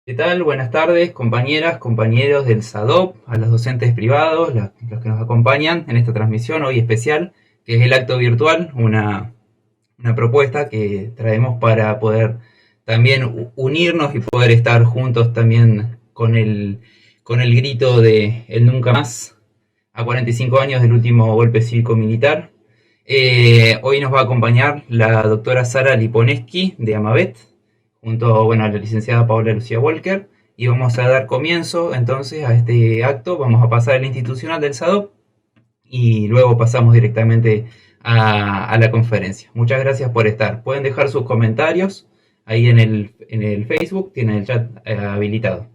¿Qué tal? Buenas tardes, compañeras, compañeros del SADOP, a los docentes privados, los que nos acompañan en esta transmisión hoy especial, que es el acto virtual, una propuesta que traemos para poder también unirnos y poder estar juntos también con el grito de el nunca más, a 45 años del último golpe cívico-militar. Hoy nos va a acompañar la doctora Sara Liponeski de Amavet, junto a la licenciada Paola Lucía Walker, y vamos a dar comienzo entonces a este acto. Vamos a pasar al institucional del SADOP y luego pasamos directamente a la conferencia. Muchas gracias por estar. Pueden dejar sus comentarios ahí en el Facebook, tienen el chat habilitado.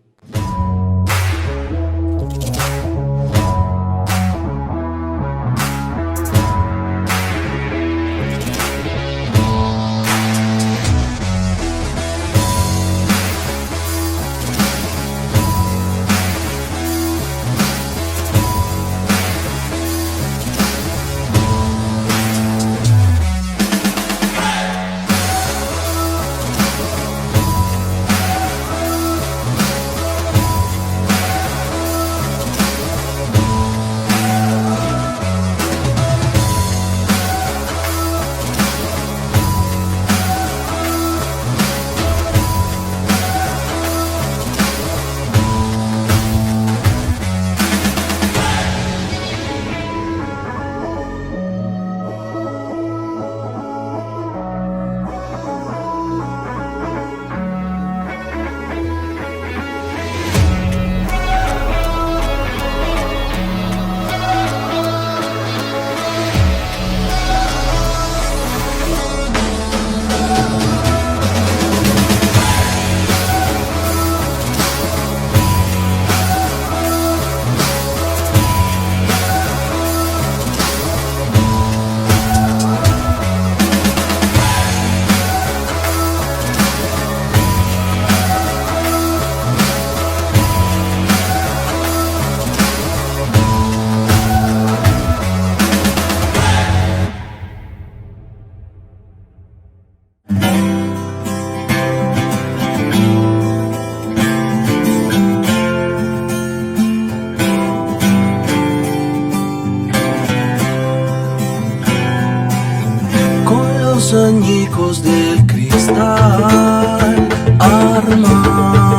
Añicos de cristal, armar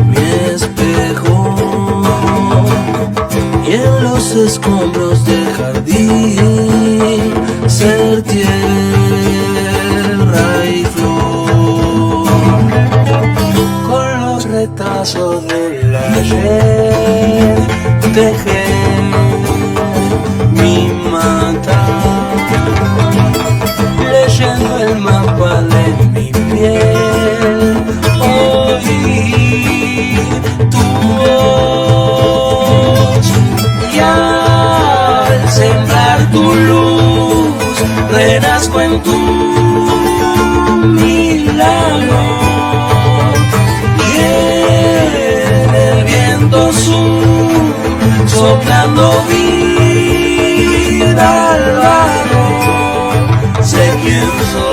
mi espejo y en los escombros del jardín ser tierra y flor, con los retazos del ayer tejer mi mata, leyendo el mapa de mi piel. Oí tu voz y al sembrar tu luz renazco en tu milagro, y en el viento sur soplando vida al barro. Sé quién soy.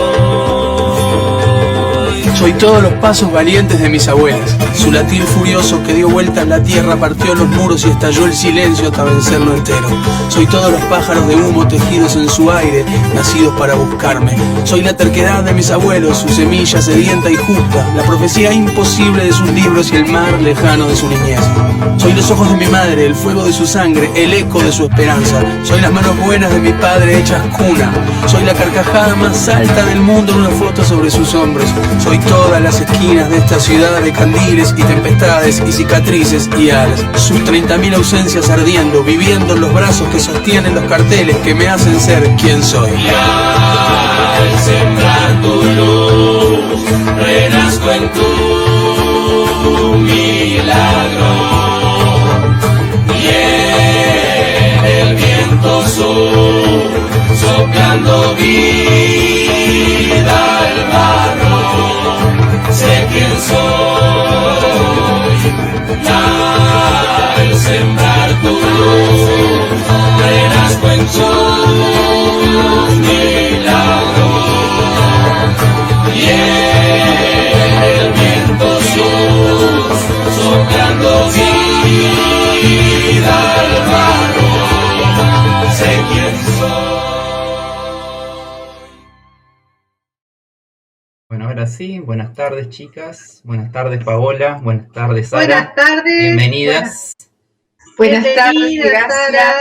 Soy todos los pasos valientes de mis abuelas. Su latir furioso que dio vuelta en la tierra partió los muros y estalló el silencio hasta vencerlo entero. Soy todos los pájaros de humo tejidos en su aire, nacidos para buscarme. Soy la terquedad de mis abuelos, su semilla sedienta y justa, la profecía imposible de sus libros y el mar lejano de su niñez. Soy los ojos de mi madre, el fuego de su sangre, el eco de su esperanza. Soy las manos buenas de mi padre hechas cuna. Soy la carcajada más alta del mundo en una foto sobre sus hombros. Soy todas las esquinas de esta ciudad de candiles y tempestades y cicatrices y alas. Sus 30.000 ausencias ardiendo, viviendo en los brazos que sostienen los carteles que me hacen ser quien soy. Y al sembrar tu luz, renazco en tu milagro, y en el viento sur soplando vida al barro. Sé quién soy, y al sembrar tu luz renazco en tu milagro, Bueno, ahora sí, buenas tardes chicas, buenas tardes Paola, buenas tardes Buenas Sara, tardes, bienvenidas. Buenas tardes, bienvenida gracias. Sara.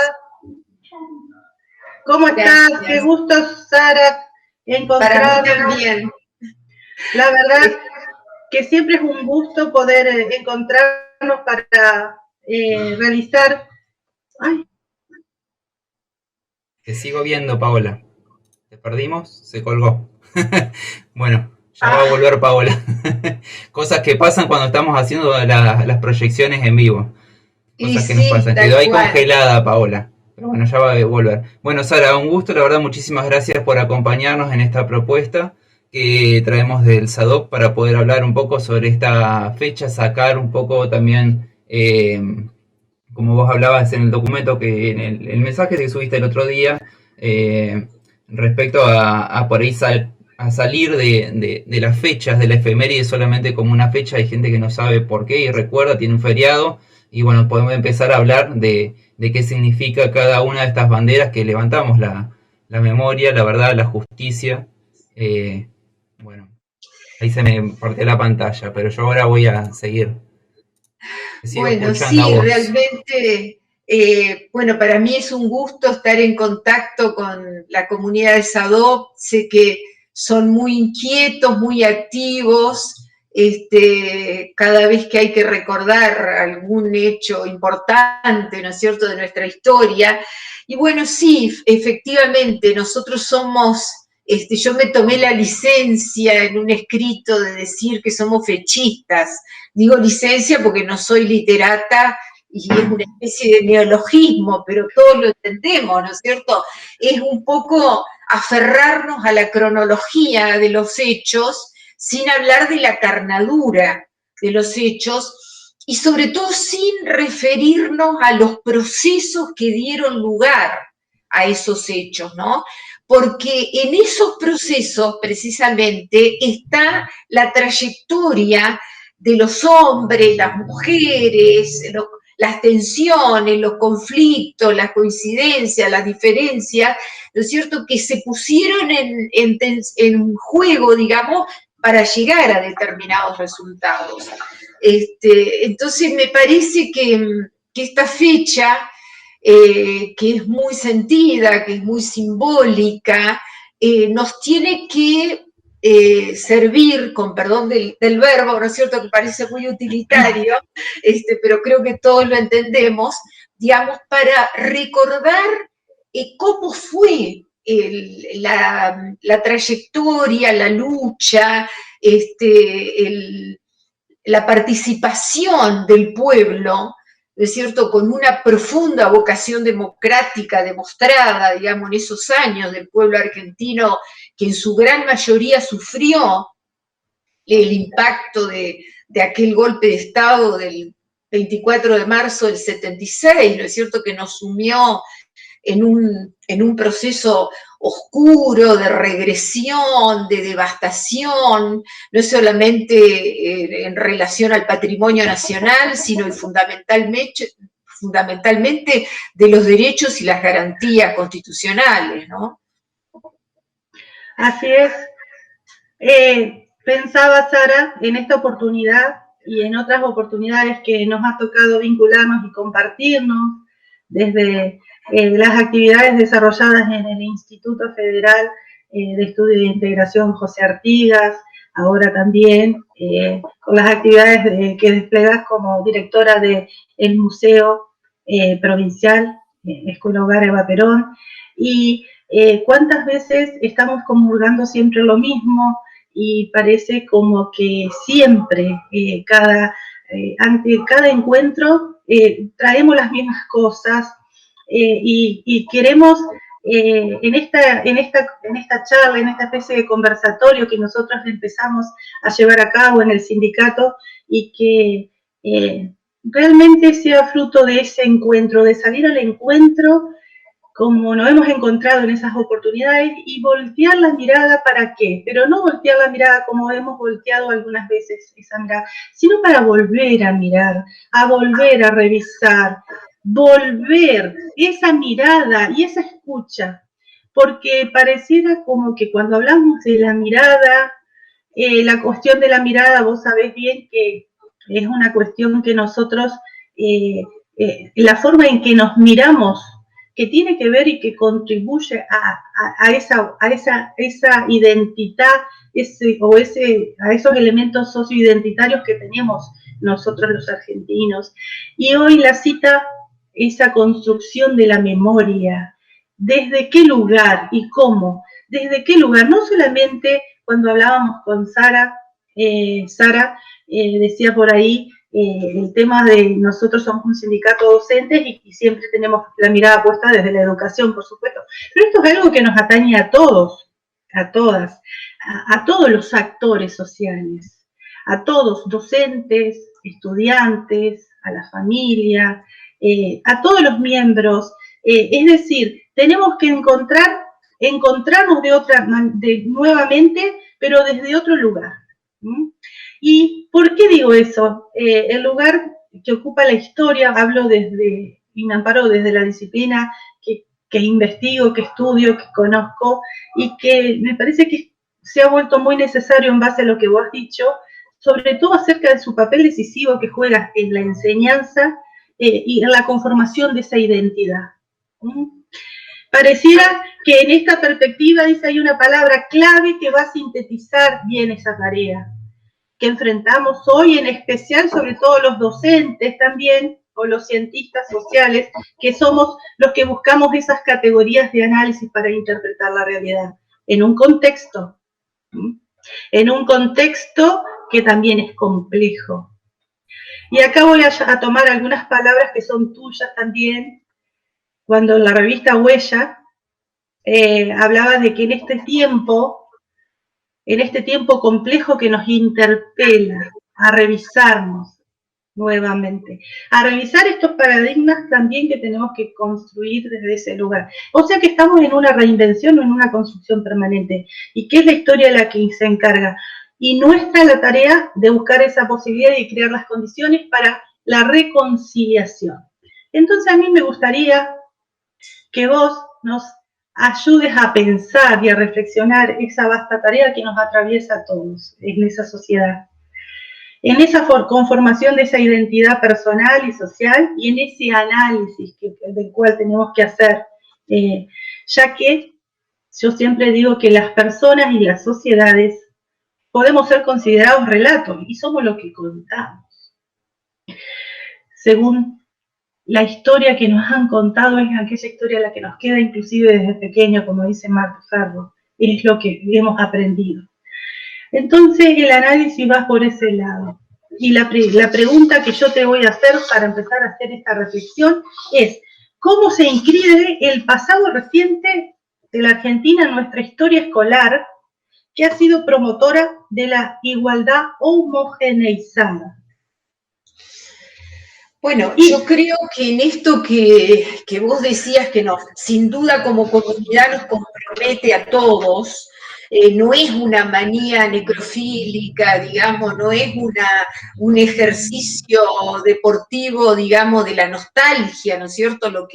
¿Cómo estás? Qué Gracias. gusto, Sara, Para mí encontrarnos. también. La verdad que siempre es un gusto poder encontrarnos para realizar. Ay, Te sigo viendo Paola. ¿Te perdimos? Se colgó. Bueno, ya va a volver Paola. Cosas que pasan cuando estamos haciendo las proyecciones en vivo. Y Cosas que nos sí, pasan. Quedó tal ahí cual. congelada Paola. Pero bueno, ya va a volver. Bueno, Sara, un gusto, la verdad, muchísimas gracias por acompañarnos en esta propuesta que traemos del SADOP para poder hablar un poco sobre esta fecha, sacar un poco también, como vos hablabas en el documento, que en el mensaje que subiste el otro día, eh, respecto a por ahí a salir de las fechas, de la efeméride solamente como una fecha. Hay gente que no sabe por qué y recuerda, tiene un feriado, y bueno, podemos empezar a hablar de qué significa cada una de estas banderas que levantamos, la memoria, la verdad, la justicia. Bueno, ahí se me partió la pantalla, pero yo ahora voy a seguir. Te sigo Bueno, escuchando a sí, vos. realmente, bueno, para mí es un gusto estar en contacto con la comunidad de SADOP. Sé que son muy inquietos, muy activos. Cada vez que hay que recordar algún hecho importante, ¿no es cierto?, de nuestra historia. Y bueno, sí, efectivamente, nosotros somos, yo me tomé la licencia en un escrito de decir que somos fechistas. Digo licencia porque no soy literata y es una especie de neologismo, pero todos lo entendemos, ¿no es cierto? Es un poco aferrarnos a la cronología de los hechos sin hablar de la carnadura de los hechos y sobre todo sin referirnos a los procesos que dieron lugar a esos hechos, ¿no? Porque en esos procesos precisamente está la trayectoria de los hombres, las mujeres, las tensiones, los conflictos, las coincidencias, las diferencias, ¿no es cierto?, que se pusieron en juego, digamos, para llegar a determinados resultados. Entonces me parece que esta fecha, que es muy sentida, que es muy simbólica, nos tiene que servir, con perdón del verbo, ¿no es cierto?, que parece muy utilitario, pero creo que todos lo entendemos, digamos, para recordar cómo fue la trayectoria, la lucha, la participación del pueblo, ¿no es cierto?, con una profunda vocación democrática demostrada, digamos, en esos años del pueblo argentino, que en su gran mayoría sufrió el impacto de aquel golpe de Estado del 24 de marzo del 76, ¿no es cierto?, que nos sumió en un proceso oscuro de regresión, de devastación, no solamente en relación al patrimonio nacional, sino fundamentalmente de los derechos y las garantías constitucionales, ¿no? así es. Pensaba, Sara, en esta oportunidad y en otras oportunidades que nos ha tocado vincularnos y compartirnos desde las actividades desarrolladas en el Instituto Federal de Estudio de Integración José Artigas, ahora también con las actividades que desplegas como directora del Museo Provincial Escuela Hogar Eva Perón, y cuántas veces estamos comulgando siempre lo mismo, y parece como que siempre, ante cada encuentro, traemos las mismas cosas y queremos en esta charla, en esta especie de conversatorio que nosotros empezamos a llevar a cabo en el sindicato, y que realmente sea fruto de ese encuentro, de salir al encuentro como nos hemos encontrado en esas oportunidades, y voltear la mirada. ¿Para qué? Pero no voltear la mirada como hemos volteado algunas veces esa mirada, sino para volver a mirar, a volver a revisar, volver esa mirada y esa escucha, porque pareciera como que cuando hablamos de la mirada, La cuestión de la mirada, vos sabés bien que es una cuestión que nosotros, la forma en que nos miramos, que tiene que ver y que contribuye a esa identidad, a esos elementos socioidentitarios que tenemos nosotros los argentinos. Y hoy la cita, esa construcción de la memoria, desde qué lugar y cómo, desde qué lugar, no solamente cuando hablábamos con Sara, decía por ahí el tema de nosotros somos un sindicato docentes y siempre tenemos la mirada puesta desde la educación, por supuesto, pero esto es algo que nos atañe a todos, a todas, a todos los actores sociales, a todos, docentes, estudiantes, a la familia, a todos los miembros, es decir, tenemos que encontrarnos nuevamente, pero desde otro lugar. ¿Y por qué digo eso? El lugar que ocupa la historia, hablo y me amparo desde la disciplina que investigo, que estudio, que conozco, y que me parece que se ha vuelto muy necesario en base a lo que vos has dicho, sobre todo acerca de su papel decisivo que juega en la enseñanza y en la conformación de esa identidad. Pareciera que en esta perspectiva dice hay una palabra clave que va a sintetizar bien esa tarea que enfrentamos hoy, en especial sobre todo los docentes también, o los cientistas sociales, que somos los que buscamos esas categorías de análisis para interpretar la realidad, en un contexto que también es complejo. Y acá voy a tomar algunas palabras que son tuyas también, cuando en la revista Huella hablabas de que en este tiempo complejo que nos interpela a revisarnos nuevamente, a revisar estos paradigmas también que tenemos que construir desde ese lugar. O sea que estamos en una reinvención o en una construcción permanente, y que es la historia la que se encarga. Y nuestra la tarea de buscar esa posibilidad y crear las condiciones para la reconciliación. Entonces a mí me gustaría que vos nos ayudes a pensar y a reflexionar esa vasta tarea que nos atraviesa a todos en esa sociedad, en esa conformación de esa identidad personal y social y en ese análisis del cual tenemos que hacer, ya que yo siempre digo que las personas y las sociedades podemos ser considerados relatos y somos lo que contamos. Según la historia que nos han contado es aquella historia la que nos queda inclusive desde pequeño, como dice Marta Ferro, es lo que hemos aprendido. Entonces el análisis va por ese lado. Y la pregunta que yo te voy a hacer para empezar a hacer esta reflexión es, ¿cómo se inscribe el pasado reciente de la Argentina en nuestra historia escolar que ha sido promotora de la igualdad homogeneizada? Bueno, yo creo que en esto que vos decías que sin duda como comunidad nos compromete a todos, no es una manía necrofílica, digamos, no es un ejercicio deportivo, digamos, de la nostalgia, ¿no es cierto? Lo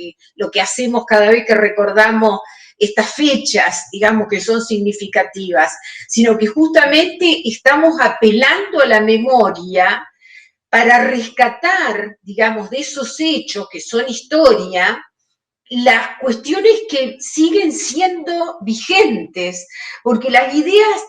que hacemos cada vez que recordamos estas fechas, digamos, que son significativas, sino que justamente estamos apelando a la memoria para rescatar, digamos, de esos hechos que son historia, las cuestiones que siguen siendo vigentes, porque las ideas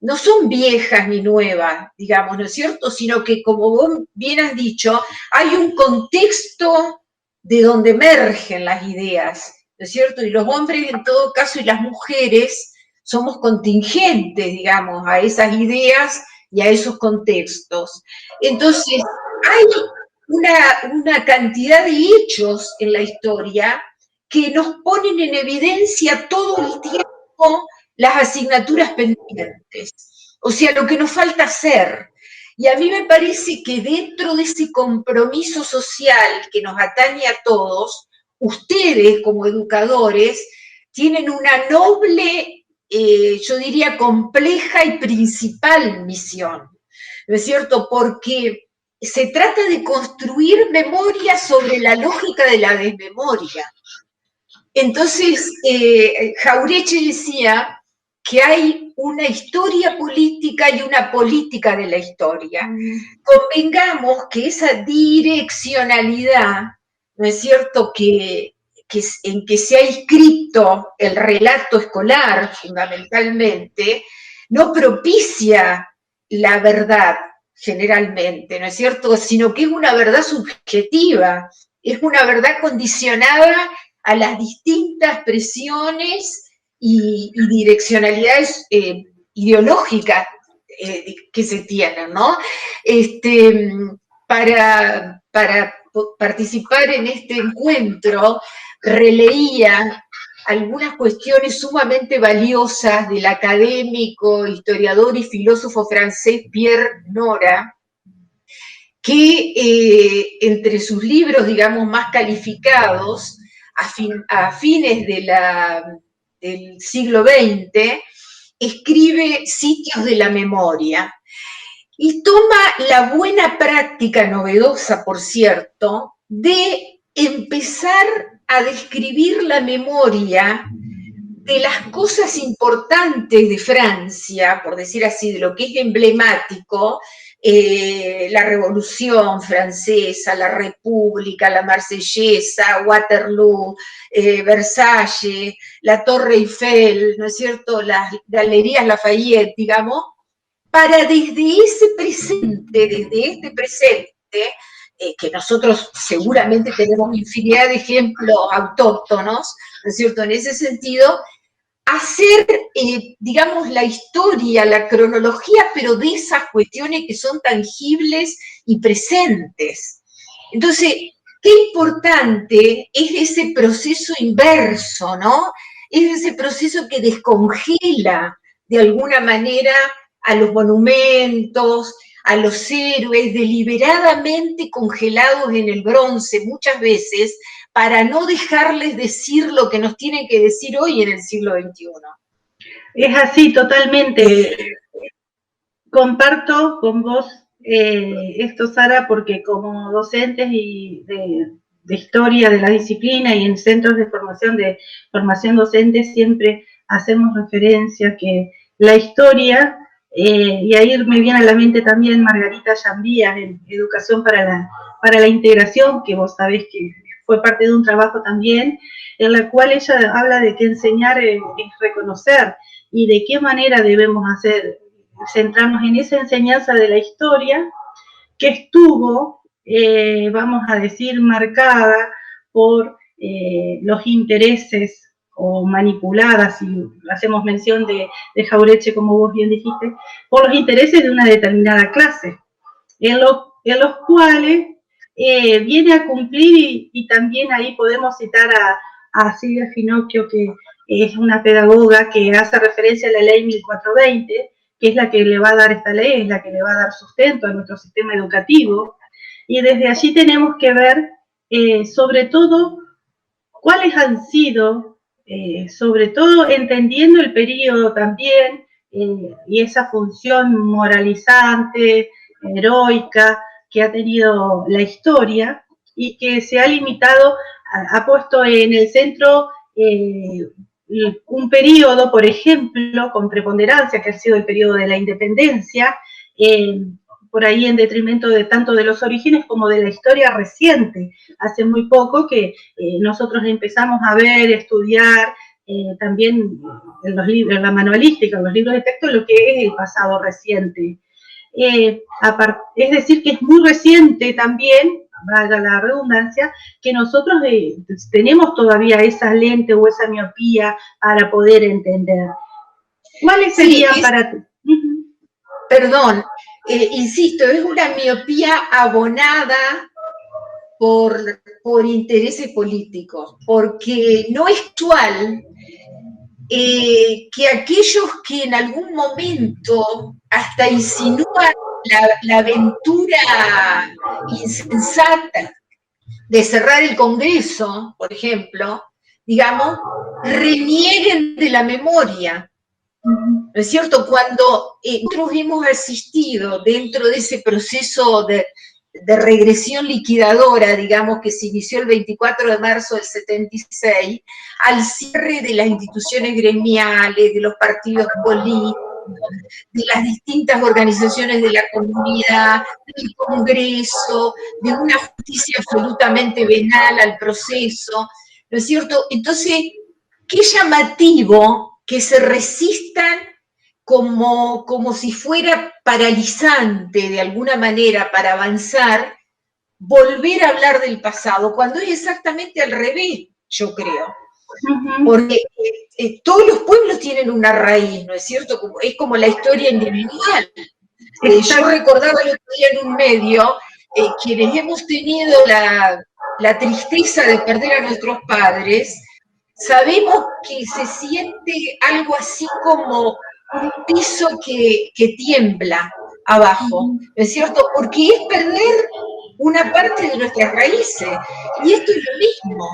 no son viejas ni nuevas, digamos, ¿no es cierto? Sino que, como vos bien has dicho, hay un contexto de donde emergen las ideas, ¿no es cierto? Y los hombres, en todo caso, y las mujeres, somos contingentes, digamos, a esas ideas y a esos contextos. Entonces, hay una cantidad de hechos en la historia que nos ponen en evidencia todo el tiempo las asignaturas pendientes, o sea, lo que nos falta hacer. Y a mí me parece que dentro de ese compromiso social que nos atañe a todos, ustedes como educadores tienen una noble, yo diría compleja y principal misión, ¿no es cierto? Porque se trata de construir memoria sobre la lógica de la desmemoria. Entonces, Jauretche decía que hay una historia política y una política de la historia. Convengamos que esa direccionalidad, ¿no es cierto?, en que se ha inscrito el relato escolar fundamentalmente, no propicia la verdad generalmente, ¿no es cierto?, sino que es una verdad subjetiva, es una verdad condicionada a las distintas presiones y direccionalidades ideológicas que se tienen, ¿no? Para participar en este encuentro, releía algunas cuestiones sumamente valiosas del académico, historiador y filósofo francés Pierre Nora, que entre sus libros, digamos, más calificados, a fines del siglo XX, escribe Sitios de la Memoria, y toma la buena práctica, novedosa por cierto, de empezar a describir la memoria de las cosas importantes de Francia, por decir así, de lo que es emblemático, la Revolución Francesa, la República, la Marsellesa, Waterloo, Versalles, la Torre Eiffel, ¿no es cierto?, las Galerías Lafayette, digamos, para desde este presente, que nosotros seguramente tenemos infinidad de ejemplos autóctonos, ¿no es cierto?, en ese sentido, hacer, digamos, la historia, la cronología, pero de esas cuestiones que son tangibles y presentes. Entonces, qué importante es ese proceso inverso, ¿no? Es ese proceso que descongela de alguna manera a los monumentos, a los héroes, deliberadamente congelados en el bronce muchas veces, para no dejarles decir lo que nos tienen que decir hoy en el siglo XXI. Es así, totalmente. Comparto con vos esto, Sara, porque como docentes y de historia de la disciplina y en centros de formación docente siempre hacemos referencia que la historia, y ahí me viene a la mente también Margarita Llambías en Educación para la Integración, que vos sabés que fue parte de un trabajo también, en la cual ella habla de que enseñar es reconocer y de qué manera debemos centrarnos en esa enseñanza de la historia que estuvo, vamos a decir, marcada por los intereses o manipuladas, si hacemos mención de Jauretche, como vos bien dijiste, por los intereses de una determinada clase, en los cuales viene a cumplir, y también ahí podemos citar a Silvia Finocchio, que es una pedagoga que hace referencia a la ley 1420, que es la que le va a dar esta ley, es la que le va a dar sustento a nuestro sistema educativo, y desde allí tenemos que ver, sobre todo, cuáles han sido, sobre todo entendiendo el periodo también, y esa función moralizante, heroica, que ha tenido la historia, y que se ha limitado, ha puesto en el centro un periodo, por ejemplo, con preponderancia, que ha sido el periodo de la independencia, por ahí en detrimento de tanto de los orígenes como de la historia reciente. Hace muy poco que nosotros empezamos a ver, estudiar, también en los libros, en la manualística, en los libros de texto, lo que es el pasado reciente. Es decir, que es muy reciente también, valga la redundancia, que nosotros tenemos todavía esa lente o esa miopía para poder entender. ¿Cuáles serían para ti? Perdón, insisto, es una miopía abonada por intereses políticos, porque no es actual que aquellos que en algún momento hasta insinúan la aventura insensata de cerrar el Congreso, por ejemplo, digamos, renieguen de la memoria. ¿No es cierto? Cuando nosotros hemos asistido dentro de ese proceso de regresión liquidadora, digamos, que se inició el 24 de marzo del 76, al cierre de las instituciones gremiales, de los partidos políticos, de las distintas organizaciones de la comunidad, del Congreso, de una justicia absolutamente venal al proceso, ¿no es cierto? Entonces, qué llamativo que se resistan como si fuera paralizante de alguna manera para avanzar, volver a hablar del pasado, cuando es exactamente al revés, yo creo. Porque todos los pueblos tienen una raíz, ¿no es cierto? Es como la historia individual. Yo recordaba el otro día en un medio, quienes hemos tenido la tristeza de perder a nuestros padres, sabemos que se siente algo así como un piso que tiembla abajo, ¿no es cierto? Porque es perder una parte de nuestras raíces. Y esto es lo mismo.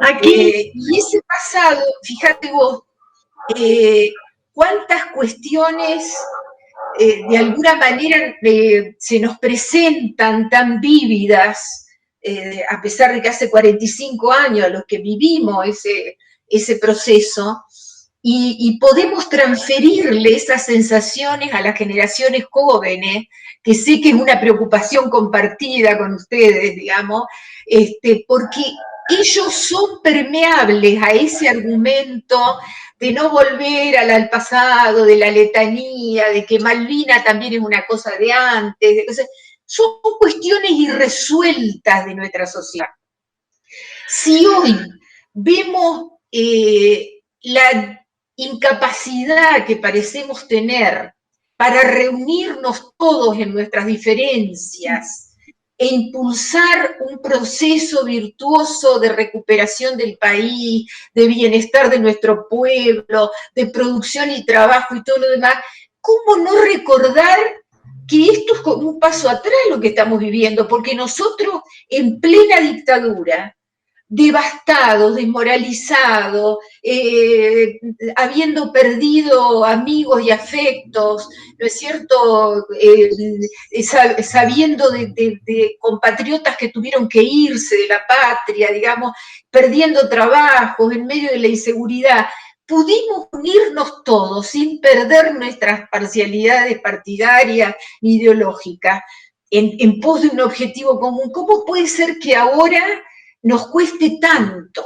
Aquí. Y ese pasado, fíjate vos, cuántas cuestiones de alguna manera se nos presentan tan vívidas, a pesar de que hace 45 años a los que vivimos ese proceso, y podemos transferirle esas sensaciones a las generaciones jóvenes, que sé que es una preocupación compartida con ustedes, digamos, porque ellos son permeables a ese argumento de no volver al pasado, de la letanía, de que Malvina también es una cosa de antes, son cuestiones irresueltas de nuestra sociedad. Si hoy vemos la incapacidad que parecemos tener para reunirnos todos en nuestras diferencias e impulsar un proceso virtuoso de recuperación del país, de bienestar de nuestro pueblo, de producción y trabajo y todo lo demás, ¿cómo no recordar que esto es como un paso atrás lo que estamos viviendo? Porque nosotros, en plena dictadura, devastados, desmoralizados, habiendo perdido amigos y afectos, ¿no es cierto? Sabiendo de compatriotas que tuvieron que irse de la patria, digamos, perdiendo trabajos en medio de la inseguridad, pudimos unirnos todos sin perder nuestras parcialidades partidarias ni ideológicas en pos de un objetivo común. ¿Cómo puede ser que ahora nos cueste tanto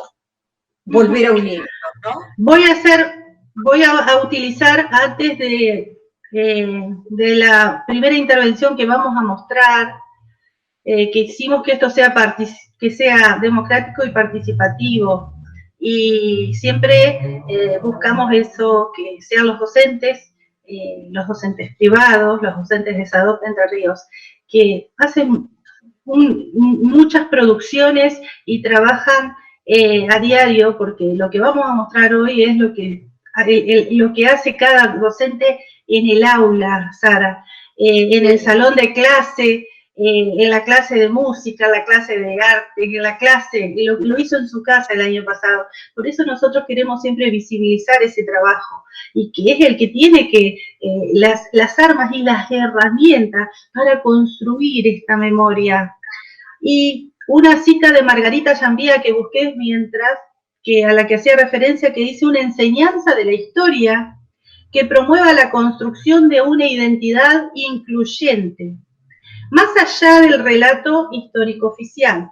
volver a unirnos, ¿no? Voy a utilizar antes de la primera intervención que vamos a mostrar, que hicimos que esto sea democrático y participativo, y siempre buscamos eso, que sean los docentes privados, los docentes de SADOP Entre Ríos, que hacen muchas producciones y trabajan a diario, porque lo que vamos a mostrar hoy es lo que hace cada docente en el aula, Sara, en el salón de clase, en la clase de música, en la clase de arte, en la clase, lo hizo en su casa el año pasado. Por eso nosotros queremos siempre visibilizar ese trabajo, y que es el que tiene las armas y las herramientas para construir esta memoria. Y una cita de Margarita Llambía que busqué a la que hacía referencia, que dice: una enseñanza de la historia que promueva la construcción de una identidad incluyente, más allá del relato histórico oficial,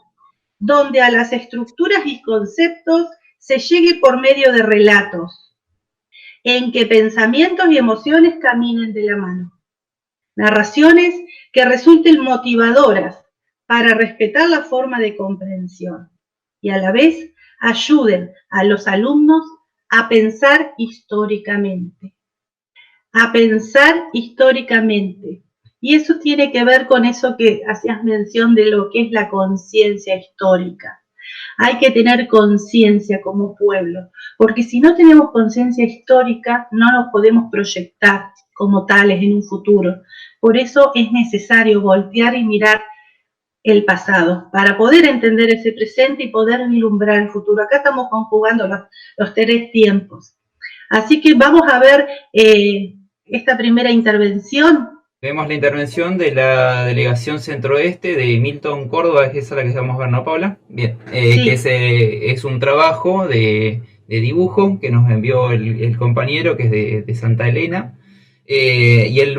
donde a las estructuras y conceptos se llegue por medio de relatos, en que pensamientos y emociones caminen de la mano. Narraciones que resulten motivadoras para respetar la forma de comprensión y a la vez ayuden a los alumnos a pensar históricamente. A pensar históricamente. Y eso tiene que ver con eso que hacías mención de lo que es la conciencia histórica. Hay que tener conciencia como pueblo, porque si no tenemos conciencia histórica, no nos podemos proyectar como tales en un futuro. Por eso es necesario voltear y mirar el pasado, para poder entender ese presente y poder vislumbrar el futuro. Acá estamos conjugando los tres tiempos. Así que vamos a ver esta primera intervención. Vemos la intervención de la Delegación Centro-Oeste de Milton, Córdoba, es esa la que vamos a ver, ¿no, Paula? Bien, sí. Que es un trabajo de dibujo que nos envió el compañero, que es de Santa Elena. y él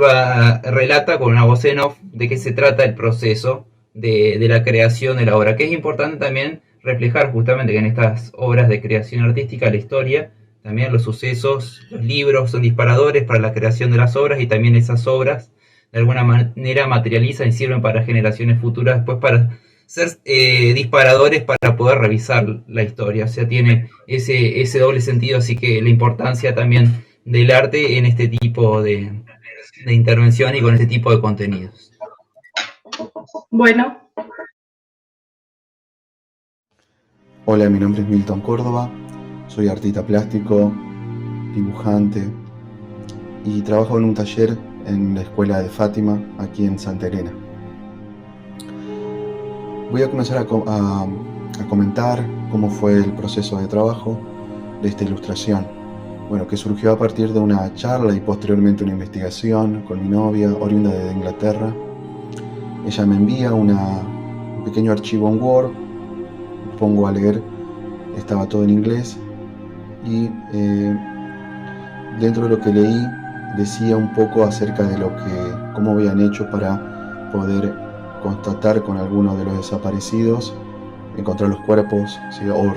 relata con una voz en off de qué se trata el proceso de la creación de la obra, que es importante también reflejar justamente que en estas obras de creación artística la historia, también los sucesos, los libros son disparadores para la creación de las obras, y también esas obras de alguna manera materializan y sirven para generaciones futuras después para ser disparadores para poder revisar la historia. O sea, tiene ese doble sentido, así que la importancia también del arte en este tipo de intervención y con este tipo de contenidos. Bueno. Hola, mi nombre es Milton Córdoba, soy artista plástico, dibujante y trabajo en un taller en la Escuela de Fátima, aquí en Santa Elena. Voy a comenzar a comentar cómo fue el proceso de trabajo de esta ilustración. Bueno, que surgió a partir de una charla y posteriormente una investigación con mi novia, oriunda de Inglaterra. Ella me envía un pequeño archivo en Word, pongo a leer, estaba todo en inglés, y dentro de lo que leí decía un poco acerca de cómo habían hecho para poder constatar con algunos de los desaparecidos, encontrar los cuerpos, ¿sí? O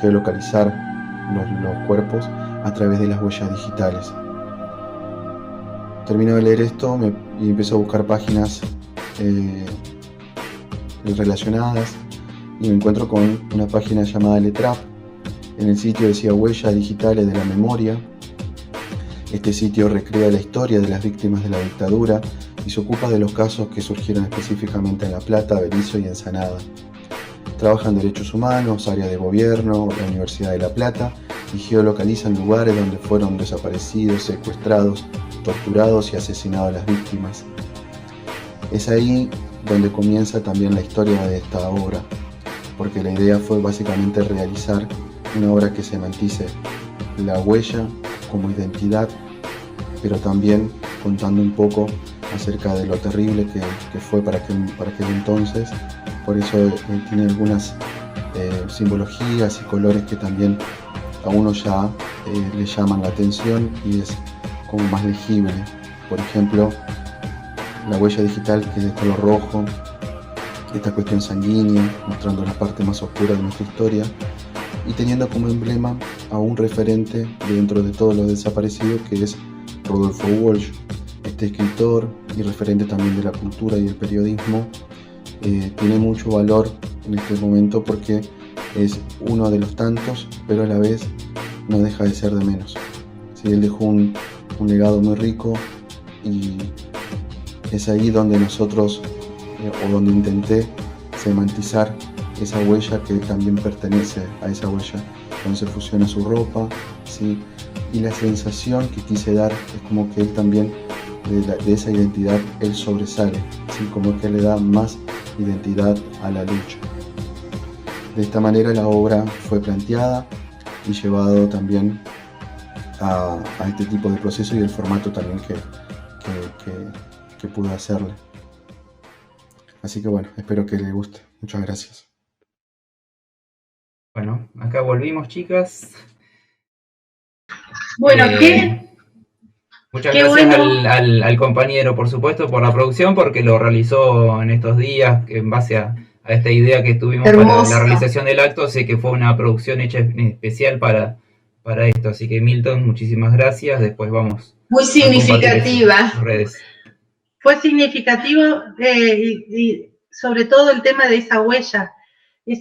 geolocalizar los cuerpos a través de las huellas digitales. Termino de leer esto y empiezo a buscar páginas relacionadas, y me encuentro con una página llamada Letrap. En el sitio decía Huellas Digitales de la Memoria. Este sitio recrea la historia de las víctimas de la dictadura y se ocupa de los casos que surgieron específicamente en La Plata, Berisso y Ensenada. Trabaja en derechos humanos, área de gobierno, la Universidad de La Plata, y geolocalizan lugares donde fueron desaparecidos, secuestrados, torturados y asesinados las víctimas. Es ahí donde comienza también la historia de esta obra, porque la idea fue básicamente realizar una obra que se mantiene la huella como identidad, pero también contando un poco acerca de lo terrible que fue para aquel entonces. Por eso tiene algunas simbologías y colores que también a uno ya le llaman la atención y es como más legible. Por ejemplo, la huella digital, que es de color rojo, esta cuestión sanguínea, mostrando la parte más oscura de nuestra historia, y teniendo como emblema a un referente dentro de todos los desaparecidos, que es Rodolfo Walsh. Este escritor y referente también de la cultura y el periodismo tiene mucho valor en este momento porque es uno de los tantos, pero a la vez no deja de ser de menos. Sí, él dejó un legado muy rico, y es ahí donde nosotros, o donde intenté semantizar esa huella que también pertenece a esa huella, donde se fusiona su ropa, ¿sí? Y la sensación que quise dar es como que él también, de esa identidad, él sobresale, ¿sí? Como que le da más identidad a la lucha. De esta manera la obra fue planteada y llevado también a este tipo de proceso, y el formato también que pude hacerle. Así que bueno, espero que les guste. Muchas gracias. Bueno, acá volvimos, chicas. Bueno, muchas qué gracias bueno. al compañero, por supuesto, por la producción, porque lo realizó en estos días en base a esta idea que tuvimos Hermoso. para la realización del acto. Sé que fue una producción hecha especial para esto. Así que, Milton, muchísimas gracias. Después vamos muy significativa. A compartir redes. Fue significativo y sobre todo el tema de esa huella que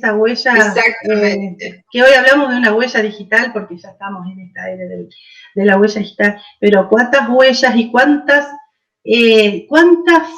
hoy hablamos de una huella digital porque ya estamos en esta era de la huella digital, pero cuántas huellas y cuántas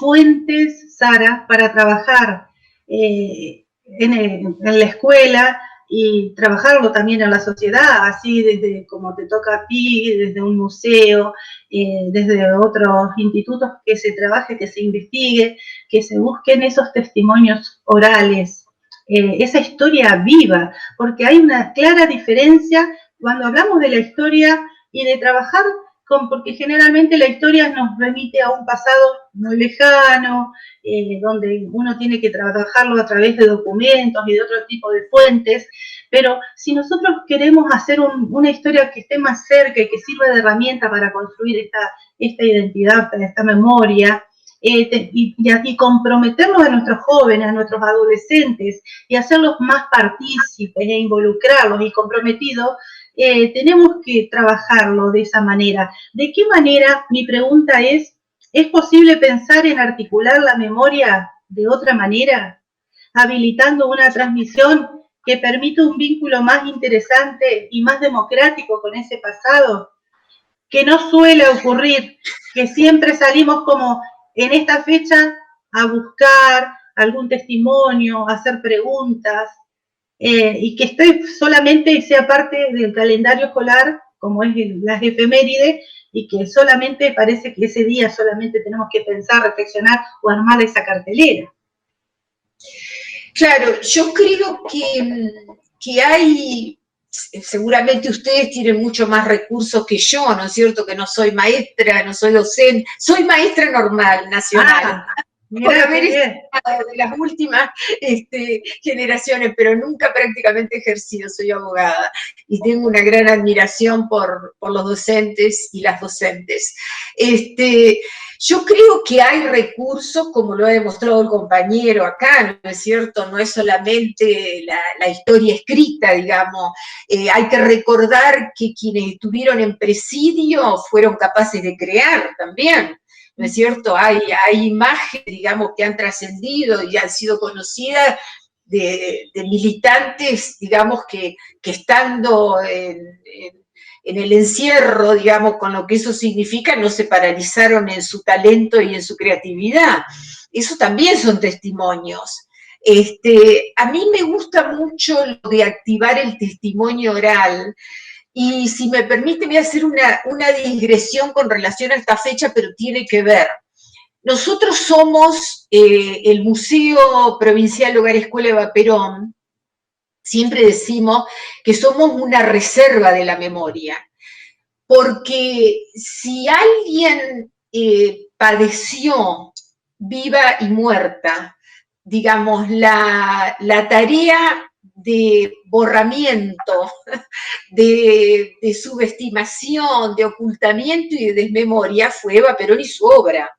fuentes, Sara, para trabajar en la escuela y trabajarlo también en la sociedad, así desde como te toca a ti, desde un museo, desde otros institutos, que se trabaje, que se investigue, que se busquen esos testimonios orales, esa historia viva, porque hay una clara diferencia cuando hablamos de la historia y de trabajar porque generalmente la historia nos remite a un pasado muy lejano, donde uno tiene que trabajarlo a través de documentos y de otro tipo de fuentes, pero si nosotros queremos hacer una historia que esté más cerca y que sirva de herramienta para construir esta identidad, esta memoria, y comprometerlos a nuestros jóvenes, a nuestros adolescentes, y hacerlos más partícipes e involucrarlos y comprometidos, tenemos que trabajarlo de esa manera. ¿De qué manera? Mi pregunta ¿es posible pensar en articular la memoria de otra manera? Habilitando una transmisión que permita un vínculo más interesante y más democrático con ese pasado, que no suele ocurrir, que siempre salimos como en esta fecha a buscar algún testimonio, a hacer preguntas, y que esté solamente y sea parte del calendario escolar, como es las efemérides, y que solamente parece que ese día solamente tenemos que pensar, reflexionar o armar esa cartelera. Claro, yo creo que hay, seguramente ustedes tienen mucho más recursos que yo, ¿no es cierto? Que no soy maestra, no soy docente, soy maestra normal, nacional. Por haber estado de las últimas generaciones, pero nunca prácticamente he ejercido, soy abogada, y tengo una gran admiración por los docentes y las docentes. Yo creo que hay recursos, como lo ha demostrado el compañero acá, ¿no es cierto? No es solamente la historia escrita, digamos. Hay que recordar que quienes estuvieron en presidio fueron capaces de crear también, ¿no es cierto? Hay imágenes, digamos, que han trascendido y han sido conocidas de militantes, digamos, que estando en el encierro, digamos, con lo que eso significa, no se paralizaron en su talento y en su creatividad. Eso también son testimonios. A mí me gusta mucho lo de activar el testimonio oral, y si me permite voy a hacer una digresión con relación a esta fecha, pero tiene que ver. Nosotros somos el Museo Provincial Hogar Escuela Eva Perón. Siempre decimos que somos una reserva de la memoria, porque si alguien padeció viva y muerta, digamos, la tarea de borramiento, de subestimación, de ocultamiento y de desmemoria fue Eva Perón y su obra,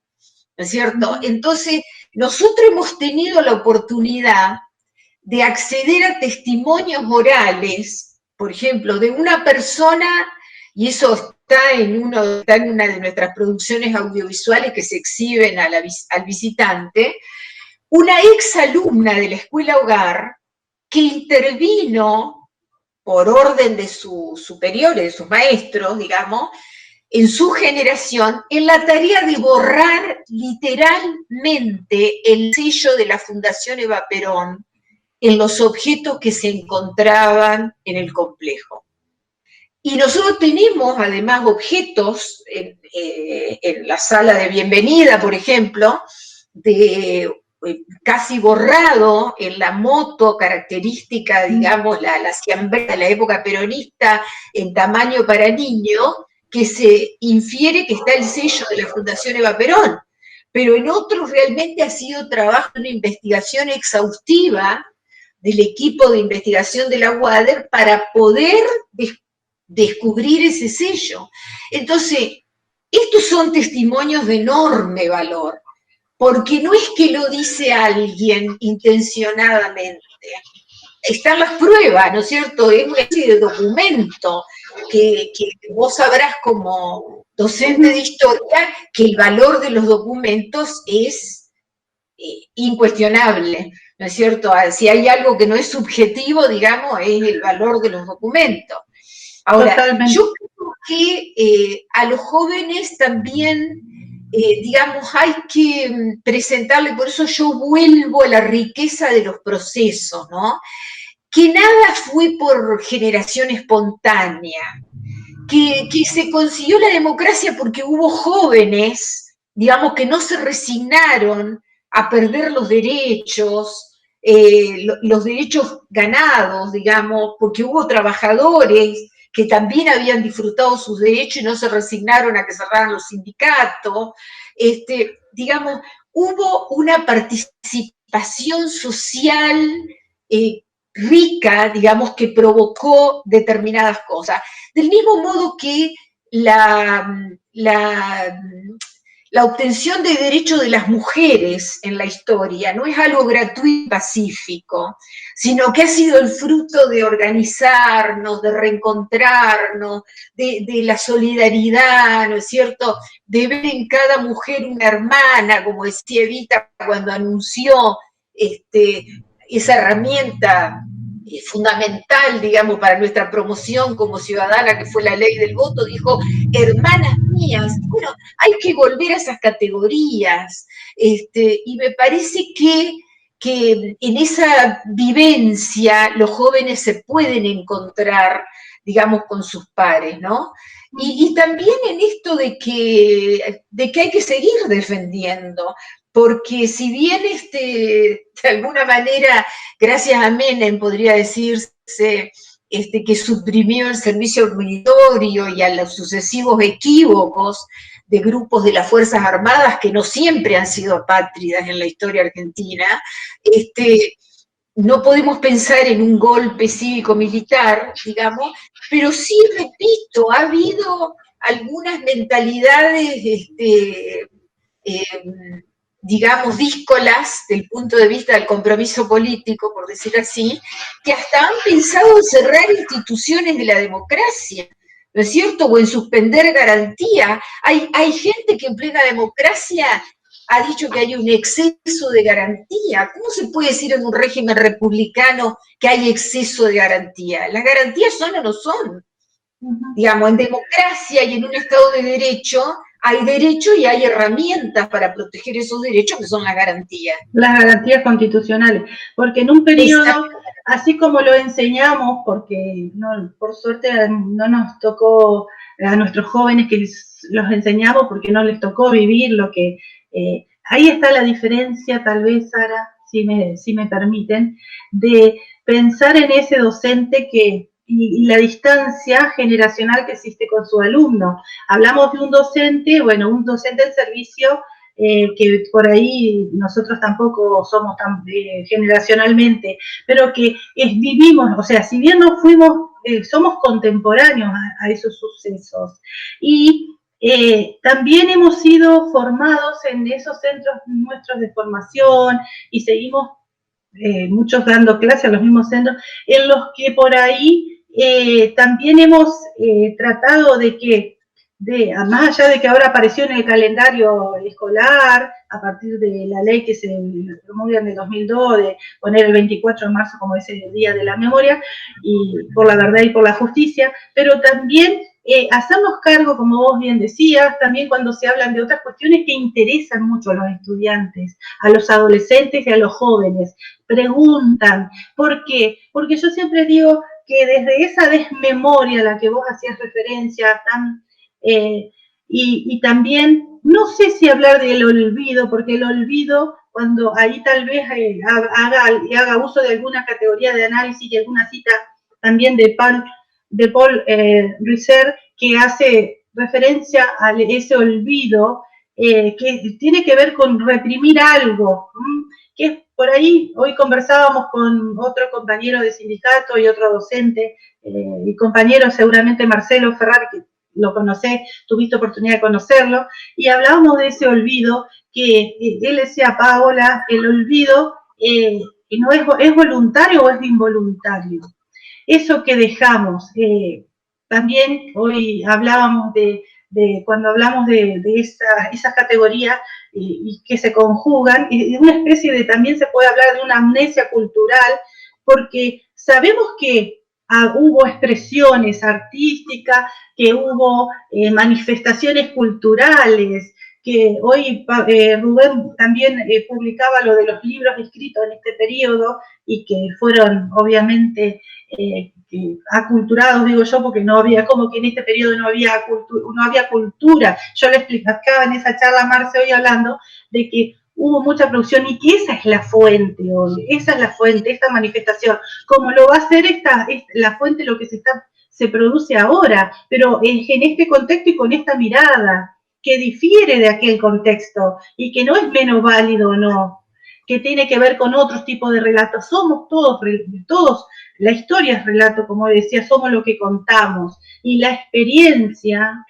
¿no es cierto? Entonces, nosotros hemos tenido la oportunidad de acceder a testimonios orales, por ejemplo, de una persona, y eso está en una de nuestras producciones audiovisuales que se exhiben al visitante, una exalumna de la Escuela Hogar que intervino por orden de sus superiores, de sus maestros, digamos, en su generación, en la tarea de borrar literalmente el sello de la Fundación Eva Perón en los objetos que se encontraban en el complejo. Y nosotros tenemos además objetos en la sala de bienvenida, por ejemplo, casi borrado en la moto característica, digamos, la siambrera de la época peronista en tamaño para niño, que se infiere que está el sello de la Fundación Eva Perón. Pero en otros realmente ha sido trabajo de una investigación exhaustiva del equipo de investigación de la UADER para poder descubrir ese sello. Entonces, estos son testimonios de enorme valor, porque no es que lo dice alguien intencionadamente, están las pruebas, ¿no es cierto? Es una especie de documento que vos sabrás como docente de historia que el valor de los documentos es incuestionable, ¿no es cierto? Si hay algo que no es subjetivo, digamos, es el valor de los documentos. Ahora, totalmente. Yo creo que a los jóvenes también, digamos, hay que presentarle, por eso yo vuelvo a la riqueza de los procesos, ¿no? Que nada fue por generación espontánea, que se consiguió la democracia porque hubo jóvenes, digamos, que no se resignaron a perder los derechos ganados, digamos, porque hubo trabajadores que también habían disfrutado sus derechos y no se resignaron a que cerraran los sindicatos. Digamos, hubo una participación social rica, digamos, que provocó determinadas cosas. Del mismo modo que la obtención de derechos de las mujeres en la historia no es algo gratuito y pacífico, sino que ha sido el fruto de organizarnos, de reencontrarnos, de la solidaridad, ¿no es cierto?, de ver en cada mujer una hermana, como decía Evita cuando anunció esa herramienta fundamental, digamos, para nuestra promoción como ciudadana, que fue la ley del voto, dijo, hermanas mías. Bueno, hay que volver a esas categorías, y me parece que en esa vivencia los jóvenes se pueden encontrar, digamos, con sus pares, ¿no? Y también en esto de que hay que seguir defendiendo, porque si bien de alguna manera, gracias a Menem, podría decirse que suprimió el servicio obligatorio y a los sucesivos equívocos de grupos de las Fuerzas Armadas que no siempre han sido apátridas en la historia argentina, no podemos pensar en un golpe cívico-militar, digamos, pero sí, repito, ha habido algunas mentalidades digamos, díscolas del punto de vista del compromiso político, por decir así, que hasta han pensado en cerrar instituciones de la democracia, ¿no es cierto?, o en suspender garantía. Hay gente que en plena democracia ha dicho que hay un exceso de garantía. ¿Cómo se puede decir en un régimen republicano que hay exceso de garantía? ¿Las garantías son o no son? Digamos, en democracia y en un Estado de Derecho hay derechos y hay herramientas para proteger esos derechos que son las garantías. Las garantías constitucionales, porque en un periodo, así como lo enseñamos, porque no, por suerte no nos tocó a nuestros jóvenes que los enseñamos porque no les tocó vivir lo que... ahí está la diferencia, tal vez, Sara, si me permiten, de pensar en ese docente que... Y la distancia generacional que existe con su alumno. Hablamos de un docente, bueno, un docente en servicio, que por ahí nosotros tampoco somos tan generacionalmente, pero que vivimos, o sea, si bien no fuimos, somos contemporáneos a esos sucesos. Y también hemos sido formados en esos centros nuestros de formación y seguimos muchos dando clases a los mismos centros, en los que por ahí también hemos tratado de que, más allá de que ahora apareció en el calendario escolar, a partir de la ley que se promulga en el 2002, de poner el 24 de marzo como ese Día de la Memoria, y por la verdad y por la justicia, pero también hacernos cargo, como vos bien decías, también cuando se hablan de otras cuestiones que interesan mucho a los estudiantes, a los adolescentes y a los jóvenes. Preguntan, ¿por qué? Porque yo siempre digo que desde esa desmemoria a la que vos hacías referencia, y también, no sé si hablar del olvido, porque el olvido, cuando ahí tal vez haga uso de alguna categoría de análisis y alguna cita también de Paul Ricoeur, que hace referencia a ese olvido, que tiene que ver con reprimir algo, que es por ahí. Hoy conversábamos con otro compañero de sindicato y otro docente, y compañero seguramente Marcelo Ferrar, que lo conocés, tuviste oportunidad de conocerlo, y hablábamos de ese olvido, que él decía, Paola, el olvido que no es voluntario o es involuntario. Eso que dejamos, también hoy hablábamos de cuando hablamos de esas categorías y que se conjugan, y una especie de, también se puede hablar de una amnesia cultural, porque sabemos que hubo expresiones artísticas, que hubo manifestaciones culturales, que hoy Rubén también publicaba lo de los libros escritos en este periodo y que fueron obviamente aculturados, digo yo, porque no había, como que en este periodo no había cultura. Yo le explicaba en esa charla a Marce hoy hablando de que hubo mucha producción y que esa es la fuente hoy, esa es la fuente, esta manifestación, como lo va a ser la fuente, lo que se está se produce ahora, pero en este contexto y con esta mirada que difiere de aquel contexto y que no es menos válido o no, que tiene que ver con otros tipos de relatos. Somos todos, la historia es relato, como decía, somos lo que contamos, y la experiencia,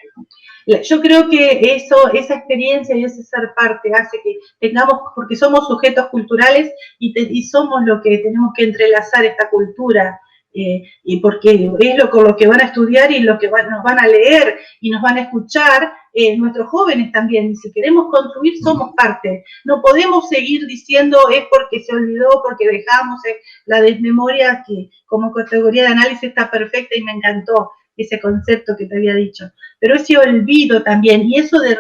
yo creo que esa experiencia y ese ser parte hace que tengamos, porque somos sujetos culturales y somos lo que tenemos que entrelazar esta cultura, y porque es con lo que van a estudiar y lo que nos van a leer y nos van a escuchar nuestros jóvenes también. Y si queremos construir, somos parte. No podemos seguir diciendo es porque se olvidó, porque dejamos la desmemoria, que como categoría de análisis está perfecta y me encantó ese concepto que te había dicho, pero ese olvido también, y eso de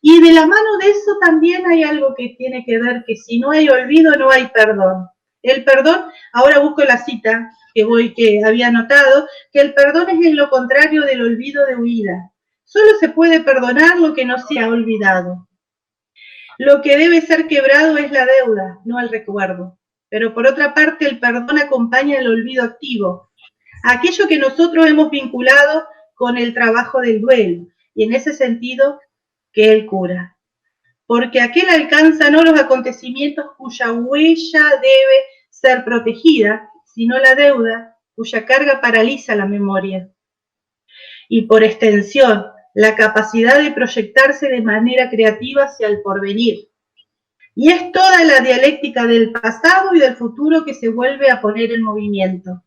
y de la mano de eso también hay algo que tiene que ver, que si no hay olvido no hay perdón. El perdón, ahora busco la cita que había anotado, que el perdón es lo contrario del olvido de huida. Solo se puede perdonar lo que no se ha olvidado. Lo que debe ser quebrado es la deuda, no el recuerdo. Pero por otra parte, el perdón acompaña el olvido activo, aquello que nosotros hemos vinculado con el trabajo del duelo, y en ese sentido que él cura. Porque aquel alcanza no los acontecimientos cuya huella debe ser protegida, sino la deuda cuya carga paraliza la memoria. Y por extensión, la capacidad de proyectarse de manera creativa hacia el porvenir. Y es toda la dialéctica del pasado y del futuro que se vuelve a poner en movimiento.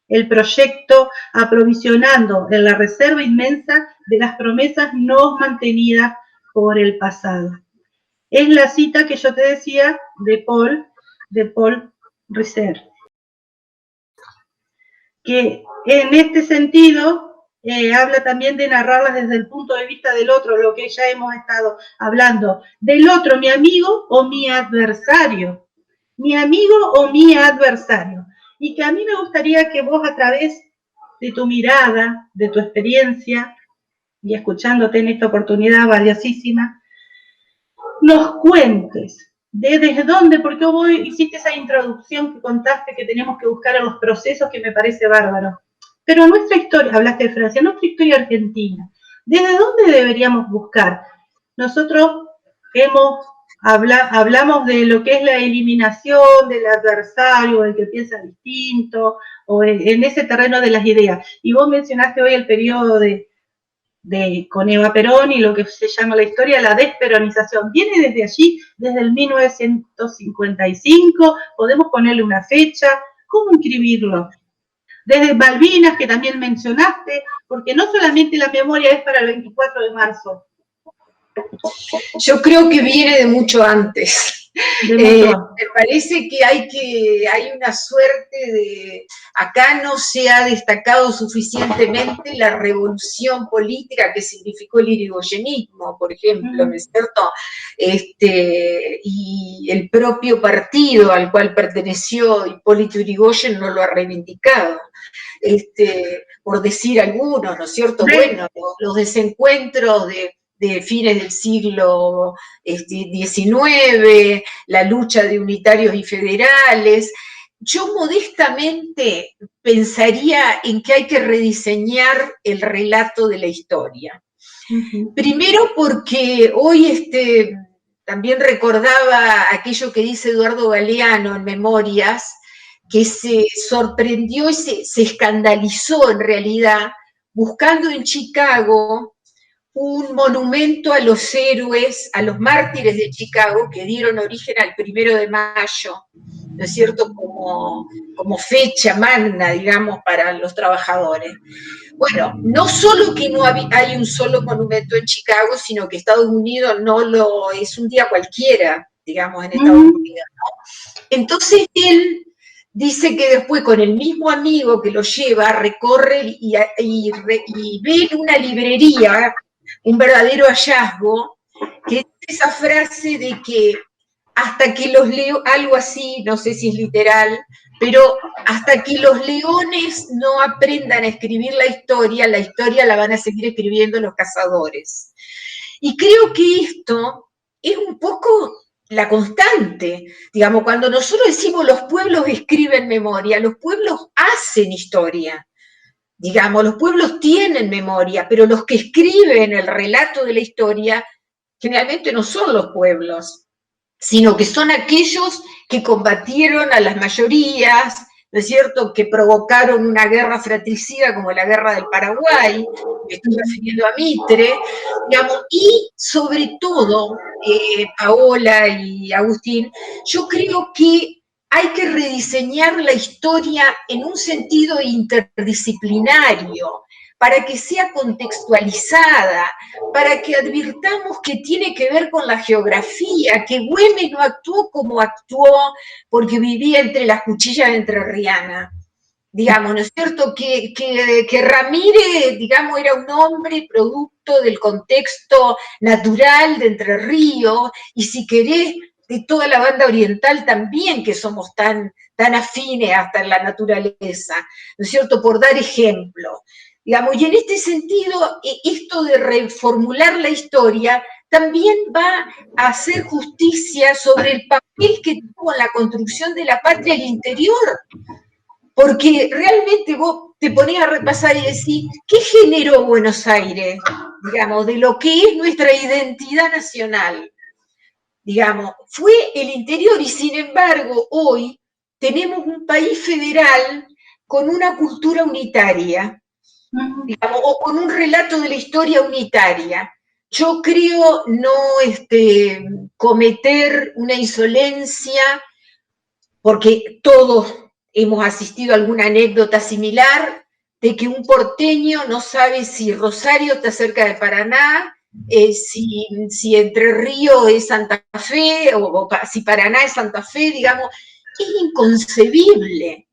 El proyecto aprovisionando en la reserva inmensa de las promesas no mantenidas por el pasado. Es la cita que yo te decía de Paul Ricoeur, que en este sentido habla también de narrarlas desde el punto de vista del otro, lo que ya hemos estado hablando, del otro, mi amigo o mi adversario, mi amigo o mi adversario. Y que a mí me gustaría que vos, a través de tu mirada, de tu experiencia, y escuchándote en esta oportunidad valiosísima, nos cuentes desde dónde, porque vos hiciste esa introducción que contaste que tenemos que buscar en los procesos, que me parece bárbaro. Pero nuestra historia, hablaste de Francia, nuestra historia argentina, ¿desde dónde deberíamos buscar? Nosotros hablamos de lo que es la eliminación del adversario, del que piensa distinto, o en ese terreno de las ideas. Y vos mencionaste hoy el periodo con Eva Perón y lo que se llama la historia, la desperonización. Viene desde allí, desde el 1955, podemos ponerle una fecha, ¿cómo inscribirlo? Desde Malvinas, que también mencionaste, porque no solamente la memoria es para el 24 de marzo. Yo creo que viene de mucho antes. Me parece que hay una suerte de, acá no se ha destacado suficientemente la revolución política que significó el irigoyenismo, por ejemplo, ¿no es cierto? Y el propio partido al cual perteneció Hipólito Yrigoyen no lo ha reivindicado. Por decir algunos, ¿no es cierto? Bueno, los desencuentros de fines del siglo XIX, la lucha de unitarios y federales. Yo modestamente pensaría en que hay que rediseñar el relato de la historia. Primero porque hoy también recordaba aquello que dice Eduardo Galeano en Memorias, que se sorprendió y se escandalizó en realidad buscando en Chicago un monumento a los héroes, a los mártires de Chicago, que dieron origen al 1 de mayo, ¿no es cierto?, como fecha magna, digamos, para los trabajadores. Bueno, no solo que no hay un solo monumento en Chicago, sino que Estados Unidos es un día cualquiera, digamos, en Estados Unidos, ¿no? Entonces él dice que después con el mismo amigo que lo lleva, recorre y ve en una librería un verdadero hallazgo, que es esa frase de que hasta que los leones, algo así, no sé si es literal, pero hasta que los leones no aprendan a escribir la historia la van a seguir escribiendo los cazadores. Y creo que esto es un poco la constante. Digamos, cuando nosotros decimos los pueblos escriben memoria, los pueblos hacen historia. Digamos, los pueblos tienen memoria, pero los que escriben el relato de la historia generalmente no son los pueblos, sino que son aquellos que combatieron a las mayorías, ¿no es cierto?, que provocaron una guerra fratricida como la guerra del Paraguay, me estoy refiriendo a Mitre, digamos, y sobre todo, Paola y Agustín, yo creo que hay que rediseñar la historia en un sentido interdisciplinario, para que sea contextualizada, para que advirtamos que tiene que ver con la geografía, que Güemes no actuó como actuó porque vivía entre las cuchillas de Entrerriana. Digamos, ¿no es cierto? Que Ramírez, digamos, era un hombre producto del contexto natural de Entre Ríos, y si querés, de toda la banda oriental también, que somos tan afines hasta en la naturaleza, ¿no es cierto? Por dar ejemplo. Digamos, y en este sentido, esto de reformular la historia también va a hacer justicia sobre el papel que tuvo en la construcción de la patria al interior. Porque realmente vos te ponés a repasar y decís, ¿qué generó Buenos Aires? Digamos, de lo que es nuestra identidad nacional. Digamos, fue el interior, y sin embargo, hoy tenemos un país federal con una cultura unitaria, digamos, o con un relato de la historia unitaria. Yo creo no cometer una insolencia, porque todos hemos asistido a alguna anécdota similar, de que un porteño no sabe si Rosario está cerca de Paraná, si Entre Ríos es Santa Fe, o si Paraná es Santa Fe, digamos, es inconcebible.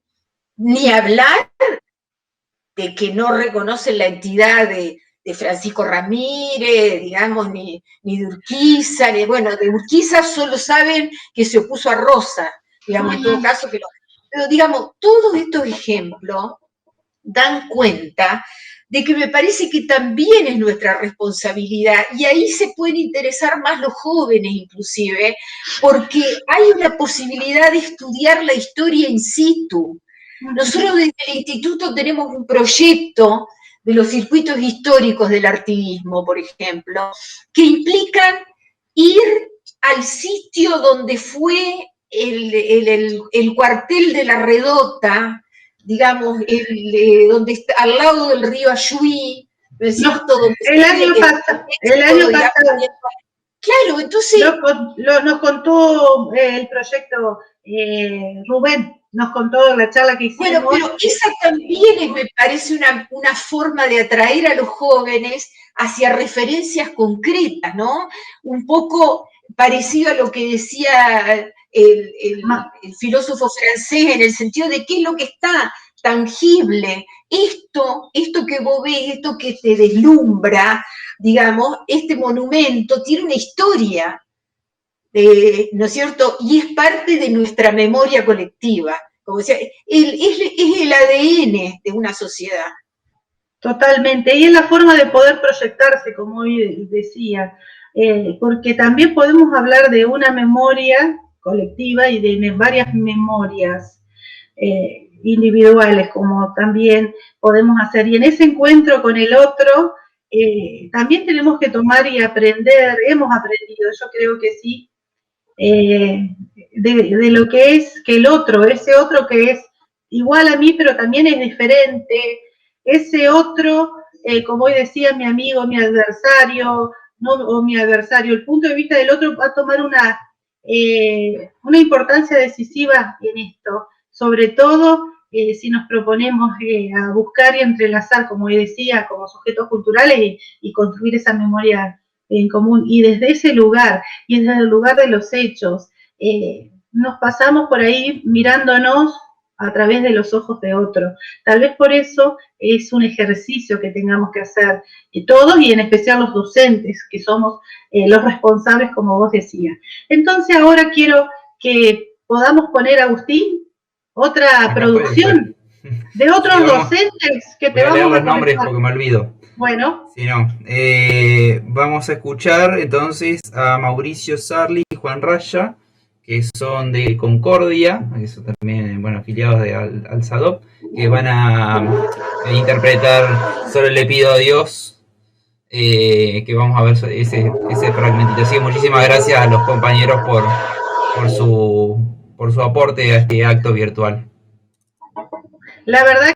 Ni hablar de que no reconocen la entidad de Francisco Ramírez, digamos, ni de Urquiza, bueno, de Urquiza solo saben que se opuso a Rosa, digamos, en todo caso, pero digamos, todos estos ejemplos dan cuenta de que me parece que también es nuestra responsabilidad, y ahí se pueden interesar más los jóvenes inclusive, porque hay una posibilidad de estudiar la historia in situ. Nosotros desde el instituto tenemos un proyecto de los circuitos históricos del artivismo, por ejemplo, que implican ir al sitio donde fue el cuartel de la Redota, digamos, donde está, al lado del río Ayuí, ¿no es cierto? El año pasado. Claro, entonces... Nos contó el proyecto Rubén, nos contó la charla que hicimos. Bueno, pero esa también me parece una forma de atraer a los jóvenes hacia referencias concretas, ¿no? Un poco parecido a lo que decía el filósofo francés, en el sentido de qué es lo que está tangible. Esto que vos ves, esto que te deslumbra, digamos, este monumento tiene una historia, ¿no es cierto? Y es parte de nuestra memoria colectiva. Como decía, es el ADN de una sociedad. Totalmente, y es la forma de poder proyectarse, como hoy decía, porque también podemos hablar de una memoria colectiva y de varias memorias individuales, como también podemos hacer. Y en ese encuentro con el otro, también tenemos que tomar y aprender, hemos aprendido, yo creo que sí, de lo que es que el otro, ese otro que es igual a mí, pero también es diferente, ese otro, como hoy decía mi amigo, mi adversario, no, o mi adversario, el punto de vista del otro va a tomar una importancia decisiva en esto, sobre todo si nos proponemos a buscar y entrelazar, como hoy decía, como sujetos culturales y construir esa memoria en común, y desde ese lugar, y desde el lugar de los hechos, nos pasamos por ahí mirándonos a través de los ojos de otro. Tal vez por eso es un ejercicio que tengamos que hacer todos, y en especial los docentes, que somos los responsables, como vos decías. Entonces ahora quiero que podamos poner, Agustín, otra producción de otros docentes que te vamos a leer los nombres porque me olvido. Bueno. Si no, vamos a escuchar entonces a Mauricio Sarli y Juan Raya, que son de Concordia, que son también, bueno, afiliados al SADOP, que van a interpretar Solo le pido a Dios, que vamos a ver ese fragmentito. Así que muchísimas gracias a los compañeros por su aporte a este acto virtual. La verdad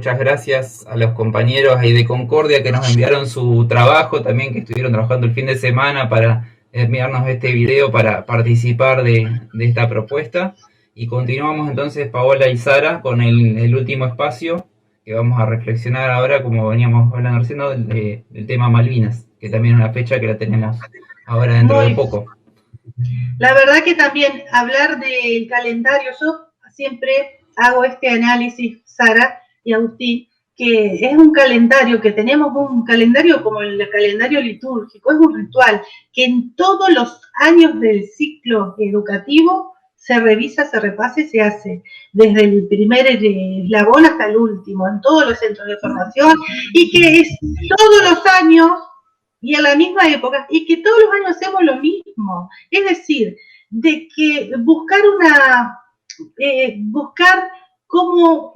muchas gracias a los compañeros ahí de Concordia que nos enviaron su trabajo, también que estuvieron trabajando el fin de semana para enviarnos este video para participar de esta propuesta. Y continuamos entonces, Paola y Sara, con el último espacio, que vamos a reflexionar ahora, como veníamos hablando recién, del tema Malvinas, que también es una fecha que la tenemos ahora dentro de poco. La verdad que también hablar del calendario, yo siempre hago este análisis, Sara y Agustín, que es un calendario, que tenemos un calendario como el calendario litúrgico, es un ritual que en todos los años del ciclo educativo se revisa, se repasa y se hace, desde el primer eslabón hasta el último, en todos los centros de formación, y que es todos los años y a la misma época, y que todos los años hacemos lo mismo. Es decir, de que buscar buscar cómo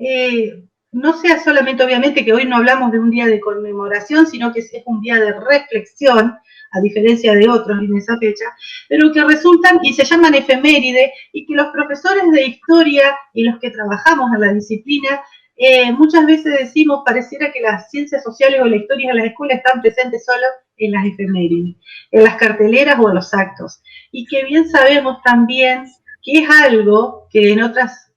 no sea solamente, obviamente, que hoy no hablamos de un día de conmemoración, sino que es un día de reflexión, a diferencia de otros en esa fecha, pero que resultan y se llaman efeméride, y que los profesores de historia y los que trabajamos en la disciplina, muchas veces decimos, pareciera que las ciencias sociales o la historia de las escuelas están presentes solo en las efemérides, en las carteleras o en los actos, y que bien sabemos también que es algo que en otras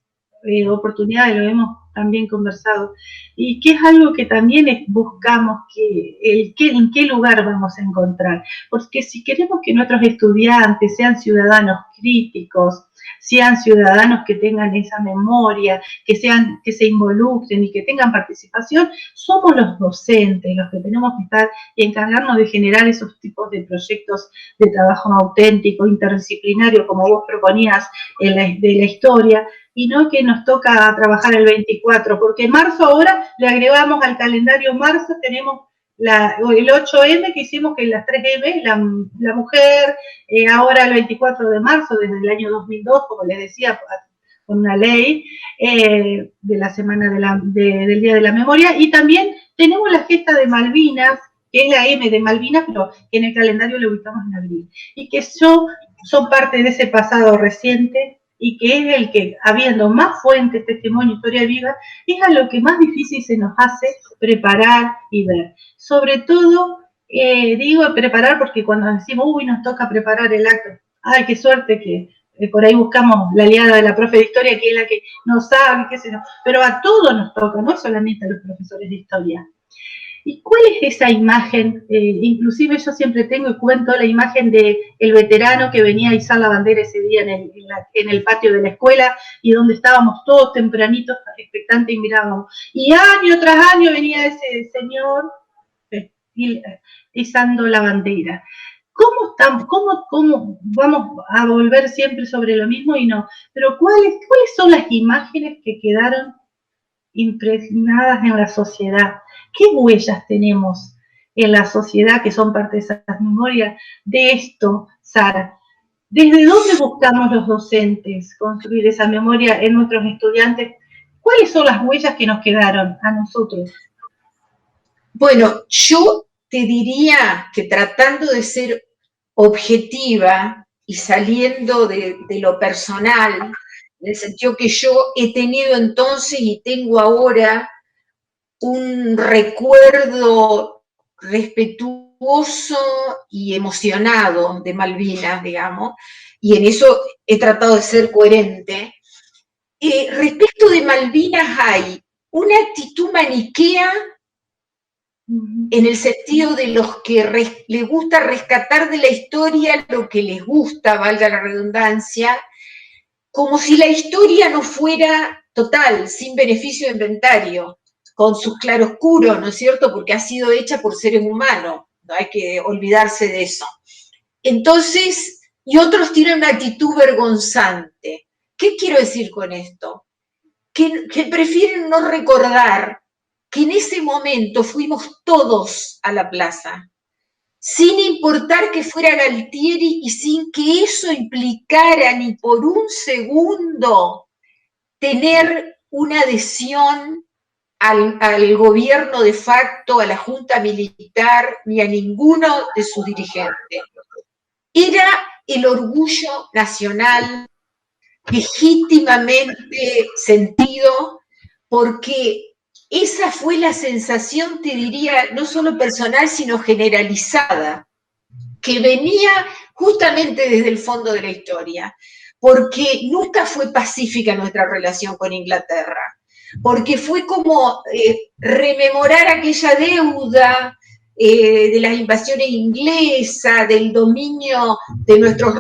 oportunidades lo hemos también conversado, y que es algo que también buscamos en qué lugar vamos a encontrar, porque si queremos que nuestros estudiantes sean ciudadanos críticos, sean ciudadanos que tengan esa memoria, que se involucren y que tengan participación, somos los docentes los que tenemos que estar y encargarnos de generar esos tipos de proyectos de trabajo auténtico, interdisciplinario, como vos proponías de la historia, y no que nos toca trabajar el 24, porque marzo ahora le agregamos al calendario marzo, tenemos el 8M que hicimos, que es las 3M, la mujer, ahora el 24 de marzo, desde el año 2002, como les decía, con una ley de la semana del Día de la Memoria, y también tenemos la gesta de Malvinas, que es la M de Malvinas, pero que en el calendario lo ubicamos en abril, y que son parte de ese pasado reciente, y que es el que, habiendo más fuentes, testimonio, historia viva, es a lo que más difícil se nos hace preparar y ver. Sobre todo, digo preparar porque cuando decimos, uy, nos toca preparar el acto, ay, qué suerte que por ahí buscamos la aliada de la profe de historia, que es la que no sabe, qué sé yo, pero a todos nos toca, no solamente a los profesores de historia. ¿Y cuál es esa imagen? Inclusive yo siempre tengo y cuento la imagen del veterano que venía a izar la bandera ese día en el patio de la escuela, y donde estábamos todos tempranitos expectantes y mirábamos. Y año tras año venía ese señor izando la bandera. ¿Cómo vamos a volver siempre sobre lo mismo y no? Pero ¿cuáles son las imágenes que quedaron impregnadas en la sociedad? ¿Qué huellas tenemos en la sociedad que son parte de esas memorias de esto, Sara? ¿Desde dónde buscamos los docentes construir esa memoria en nuestros estudiantes? ¿Cuáles son las huellas que nos quedaron a nosotros? Bueno, yo te diría que tratando de ser objetiva y saliendo de lo personal, en el sentido que yo he tenido entonces y tengo ahora un recuerdo respetuoso y emocionado de Malvinas, digamos, y en eso he tratado de ser coherente. Respecto de Malvinas hay una actitud maniquea en el sentido de los que les gusta rescatar de la historia lo que les gusta, valga la redundancia, como si la historia no fuera total, sin beneficio de inventario, con sus claroscuros, ¿no es cierto? Porque ha sido hecha por seres humanos, no hay que olvidarse de eso. Entonces, y otros tienen una actitud vergonzante. ¿Qué quiero decir con esto? Que prefieren no recordar que en ese momento fuimos todos a la plaza, sin importar que fuera Galtieri y sin que eso implicara ni por un segundo tener una adhesión al gobierno de facto, a la junta militar, ni a ninguno de sus dirigentes. Era el orgullo nacional legítimamente sentido, porque esa fue la sensación, te diría, no solo personal, sino generalizada, que venía justamente desde el fondo de la historia, porque nunca fue pacífica nuestra relación con Inglaterra, porque fue como rememorar aquella deuda de las invasiones inglesas, del dominio de nuestros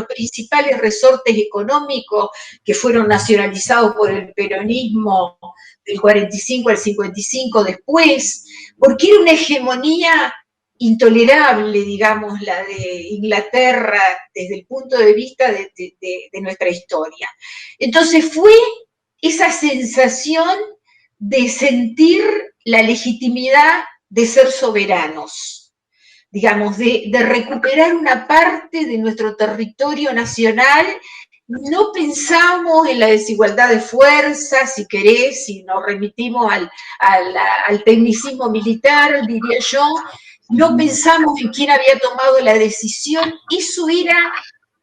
principales resortes económicos que fueron nacionalizados por el peronismo del 45 al 55 después, porque era una hegemonía intolerable, digamos, la de Inglaterra desde el punto de vista de nuestra historia. Entonces fue esa sensación de sentir la legitimidad de ser soberanos, digamos, de recuperar una parte de nuestro territorio nacional no pensamos en la desigualdad de fuerzas, si querés, si nos remitimos al tecnicismo militar, diría yo, no pensamos en quién había tomado la decisión, eso era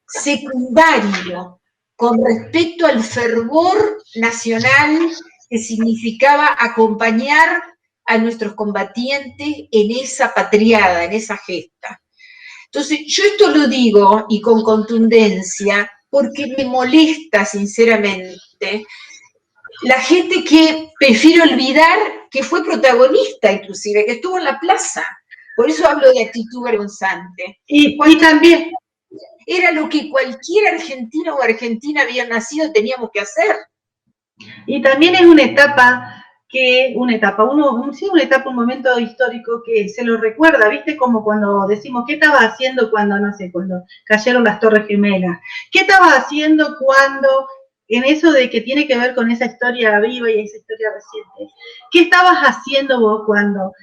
secundario con respecto al fervor nacional que significaba acompañar a nuestros combatientes en esa patriada, en esa gesta. Entonces, yo esto lo digo, y con contundencia, porque me molesta, sinceramente, la gente que prefiere olvidar que fue protagonista, inclusive, que estuvo en la plaza. Por eso hablo de actitud vergonzante. Y también... Era lo que cualquier argentino o argentina había nacido teníamos que hacer. Y también es una etapa, un momento histórico que se lo recuerda, ¿viste? Como cuando decimos, ¿qué estaba haciendo cuando, no sé, cuando cayeron las Torres Gemelas? ¿Qué estaba haciendo cuando, en eso de que tiene que ver con esa historia viva y esa historia reciente? ¿Qué estabas haciendo vos cuando?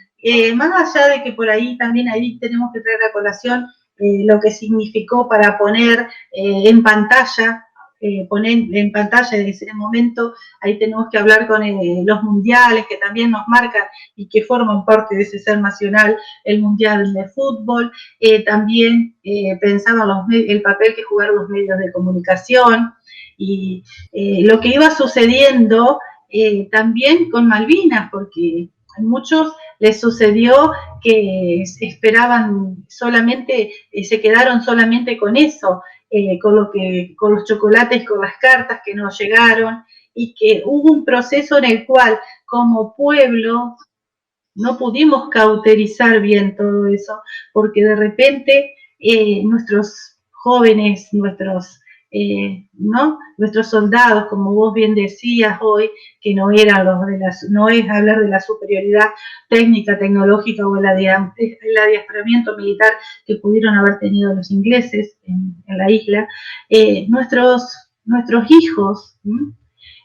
Más allá de que por ahí también ahí tenemos que traer a colación lo que significó para poner en pantalla en ese momento, ahí tenemos que hablar con los mundiales que también nos marcan y que forman parte de ese ser nacional, el mundial de fútbol, también pensaba el papel que jugaron los medios de comunicación y lo que iba sucediendo también con Malvinas, porque a muchos les sucedió que esperaban solamente, se quedaron solamente con eso, con los chocolates, con las cartas que nos llegaron, y que hubo un proceso en el cual, como pueblo, no pudimos cauterizar bien todo eso, porque de repente nuestros jóvenes, nuestros soldados, como vos bien decías hoy, que no eran no es hablar de la superioridad técnica, tecnológica o el adiestramiento militar que pudieron haber tenido los ingleses en la isla, nuestros hijos,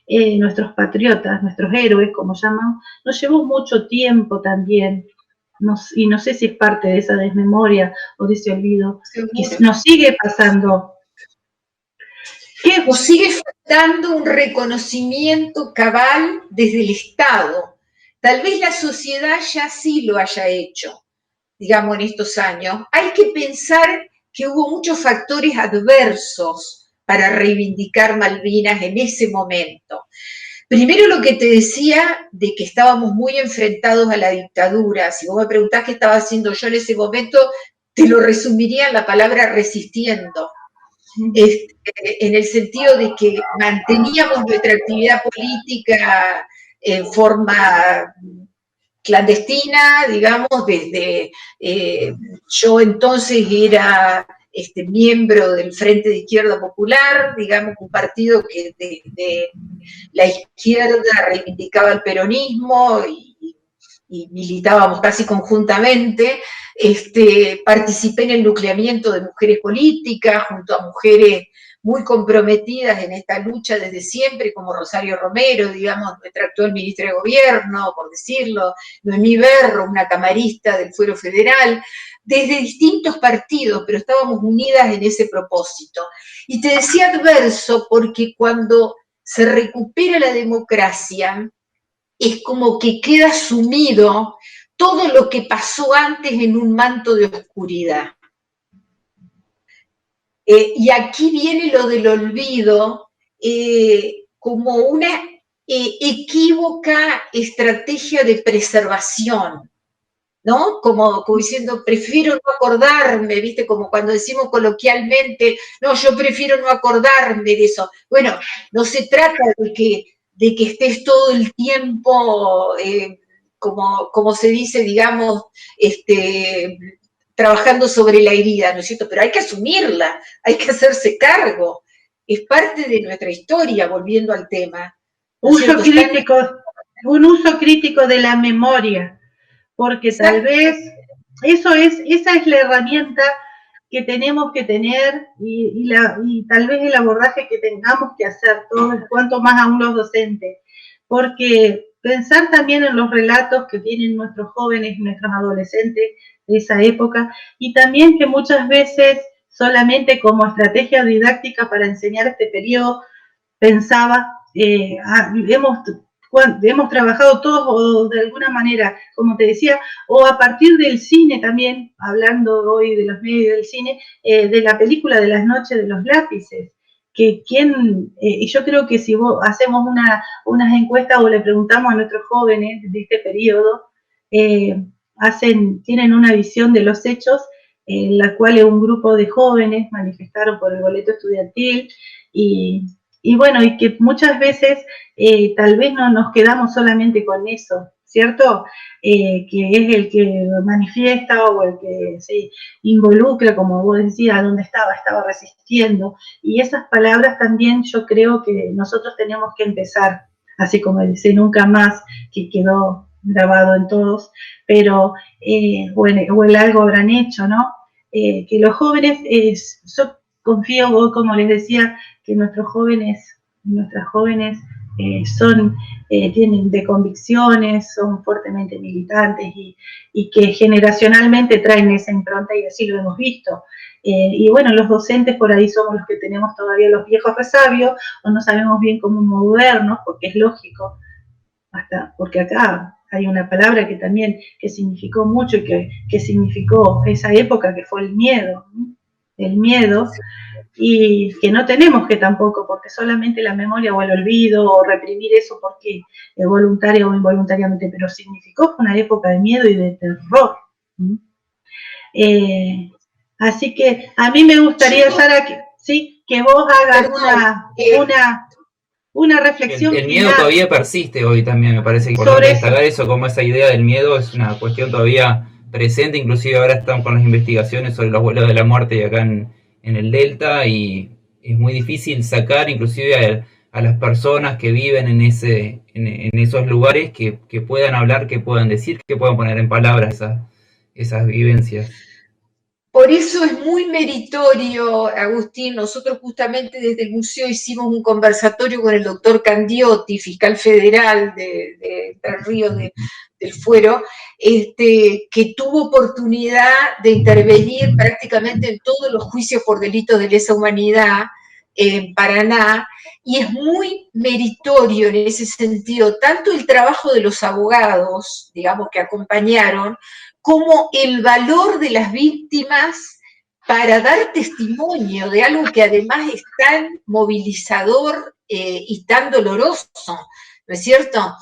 nuestros patriotas, nuestros héroes, como llaman, nos llevó mucho tiempo también, y no sé si es parte de esa desmemoria o de ese olvido, y nos sigue pasando. Nos sigue faltando un reconocimiento cabal desde el Estado. Tal vez la sociedad ya sí lo haya hecho, digamos, en estos años. Hay que pensar que hubo muchos factores adversos para reivindicar Malvinas en ese momento. Primero lo que te decía de que estábamos muy enfrentados a la dictadura. Si vos me preguntás qué estaba haciendo yo en ese momento, te lo resumiría en la palabra resistiendo. En el sentido de que manteníamos nuestra actividad política en forma clandestina, digamos, desde yo entonces era miembro del Frente de Izquierda Popular, digamos, un partido que de la izquierda reivindicaba el peronismo y militábamos casi conjuntamente. Participé en el nucleamiento de mujeres políticas junto a mujeres muy comprometidas en esta lucha desde siempre, como Rosario Romero, digamos, nuestra actual ministra de Gobierno, por decirlo, Noemí Berro, una camarista del Fuero Federal, desde distintos partidos, pero estábamos unidas en ese propósito. Y te decía adverso porque cuando se recupera la democracia, es como que queda sumido todo lo que pasó antes en un manto de oscuridad. Y aquí viene lo del olvido como una equívoca estrategia de preservación, ¿no? Como diciendo, prefiero no acordarme, ¿viste? Como cuando decimos coloquialmente, no, yo prefiero no acordarme de eso. Bueno, no se trata de que estés todo el tiempo, como se dice, digamos, trabajando sobre la herida, ¿no es cierto? Pero hay que asumirla, hay que hacerse cargo. Es parte de nuestra historia, volviendo al tema. ¿No un uso crítico de la memoria, porque tal vez esa es la herramienta que tenemos que tener y tal vez el abordaje que tengamos que hacer todos, cuanto más aún los docentes, porque pensar también en los relatos que tienen nuestros jóvenes y nuestros adolescentes de esa época, y también que muchas veces solamente como estrategia didáctica para enseñar este periodo, pensaba, hemos trabajado todos o de alguna manera, como te decía, o a partir del cine también, hablando hoy de los medios del cine, de la película de las noches de los lápices, y yo creo que si hacemos unas encuestas o le preguntamos a nuestros jóvenes de este periodo, tienen una visión de los hechos en la cual un grupo de jóvenes manifestaron por el boleto estudiantil y bueno, y que muchas veces tal vez no nos quedamos solamente con eso, ¿cierto? Que es el que manifiesta o el que se involucra, como vos decías, donde estaba resistiendo. Y esas palabras también yo creo que nosotros tenemos que empezar, así como dice Nunca Más, que quedó grabado en todos, pero o el algo habrán hecho, ¿no? Que los jóvenes, yo confío, como les decía, que nuestras jóvenes tienen de convicciones, son fuertemente militantes y que generacionalmente traen esa impronta y así lo hemos visto. Y bueno, los docentes por ahí somos los que tenemos todavía los viejos resabios o no sabemos bien cómo movernos, porque es lógico, porque acá hay una palabra que también que significó mucho y que significó esa época que fue el miedo, ¿no? El miedo, y que no tenemos que tampoco, porque solamente la memoria o el olvido o reprimir eso porque voluntaria o involuntariamente, pero significó una época de miedo y de terror. Así que a mí me gustaría, Sara, que vos hagas una reflexión. El miedo todavía persiste hoy también, me parece importante destacar eso, como esa idea del miedo es una cuestión todavía presente, inclusive ahora estamos con las investigaciones sobre los vuelos de la muerte acá en el Delta y es muy difícil sacar inclusive a las personas que viven en esos lugares que puedan hablar, que puedan decir, que puedan poner en palabras esas vivencias. Por eso es muy meritorio, Agustín. Nosotros justamente desde el museo hicimos un conversatorio con el doctor Candiotti, fiscal federal de Entre Ríos del Fuero, que tuvo oportunidad de intervenir prácticamente en todos los juicios por delitos de lesa humanidad en Paraná, y es muy meritorio en ese sentido, tanto el trabajo de los abogados, digamos, que acompañaron, como el valor de las víctimas para dar testimonio de algo que además es tan movilizador y tan doloroso, ¿no es cierto?,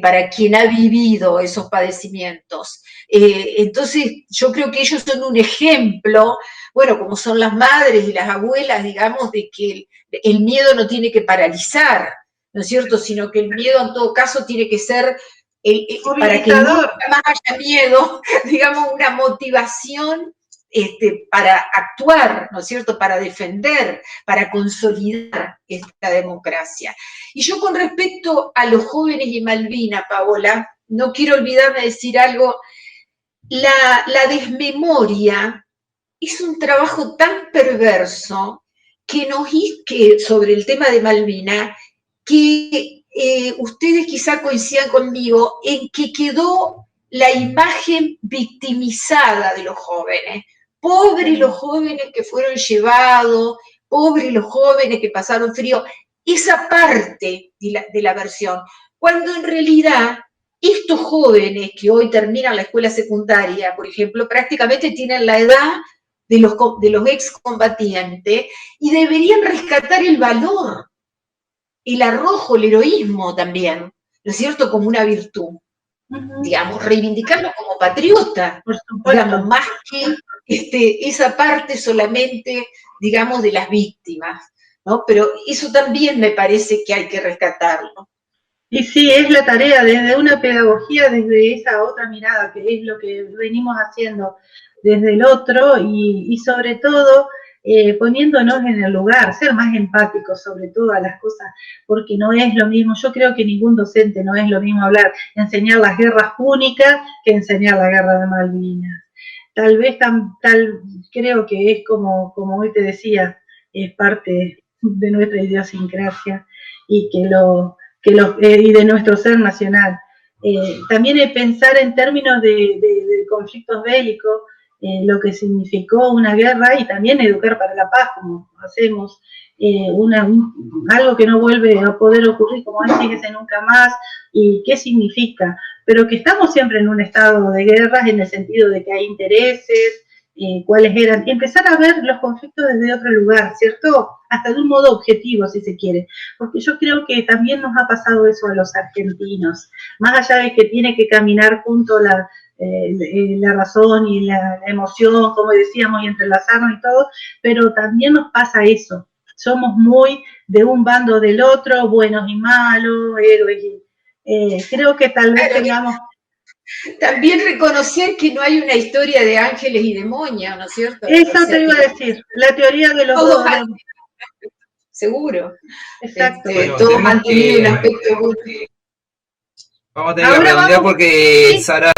para quien ha vivido esos padecimientos. Entonces, yo creo que ellos son un ejemplo, bueno, como son las madres y las abuelas, digamos, de que el miedo no tiene que paralizar, ¿no es cierto?, sino que el miedo en todo caso tiene que ser para que nunca más haya miedo, digamos, una motivación para actuar, ¿no es cierto?, para defender, para consolidar esta democracia. Y yo con respecto a los jóvenes y Malvinas, Paola, no quiero olvidarme de decir algo, la desmemoria es un trabajo tan perverso que sobre el tema de Malvinas, que ustedes quizá coincidan conmigo en que quedó la imagen victimizada de los jóvenes. Pobres los jóvenes que fueron llevados, pobres los jóvenes que pasaron frío, esa parte de la versión, cuando en realidad estos jóvenes que hoy terminan la escuela secundaria, por ejemplo, prácticamente tienen la edad de los excombatientes y deberían rescatar el valor, el arrojo, el heroísmo también, ¿no es cierto?, como una virtud. Digamos, reivindicarlo como patriota, digamos, más que esa parte solamente, digamos, de las víctimas, ¿no? Pero eso también me parece que hay que rescatarlo. Y sí, es la tarea desde una pedagogía, desde esa otra mirada, que es lo que venimos haciendo desde el otro y sobre todo poniéndonos en el lugar, ser más empáticos sobre todas las cosas, porque no es lo mismo, yo creo que ningún docente no es lo mismo enseñar las guerras púnicas que enseñar la guerra de Malvinas. Tal vez creo que es como hoy te decía, es parte de nuestra idiosincrasia y y de nuestro ser nacional. También pensar en términos de conflictos bélicos, lo que significó una guerra y también educar para la paz, como hacemos, algo que no vuelve a poder ocurrir, como es fíjese nunca más, y qué significa, pero que estamos siempre en un estado de guerras en el sentido de que hay intereses, cuáles eran, y empezar a ver los conflictos desde otro lugar, ¿cierto? Hasta de un modo objetivo, si se quiere, porque yo creo que también nos ha pasado eso a los argentinos, más allá de que tiene que caminar junto la razón y la emoción, como decíamos, y entrelazarnos y todo, pero también nos pasa eso, somos muy de un bando del otro, buenos y malos, héroes, creo que tal vez tengamos... También reconocer que no hay una historia de ángeles y demonios, ¿no es cierto? Eso te iba a decir, la teoría de los dos. Seguro. Exacto. Bueno, todos han tenido un aspecto bueno. Vamos a tener que redondear porque Sara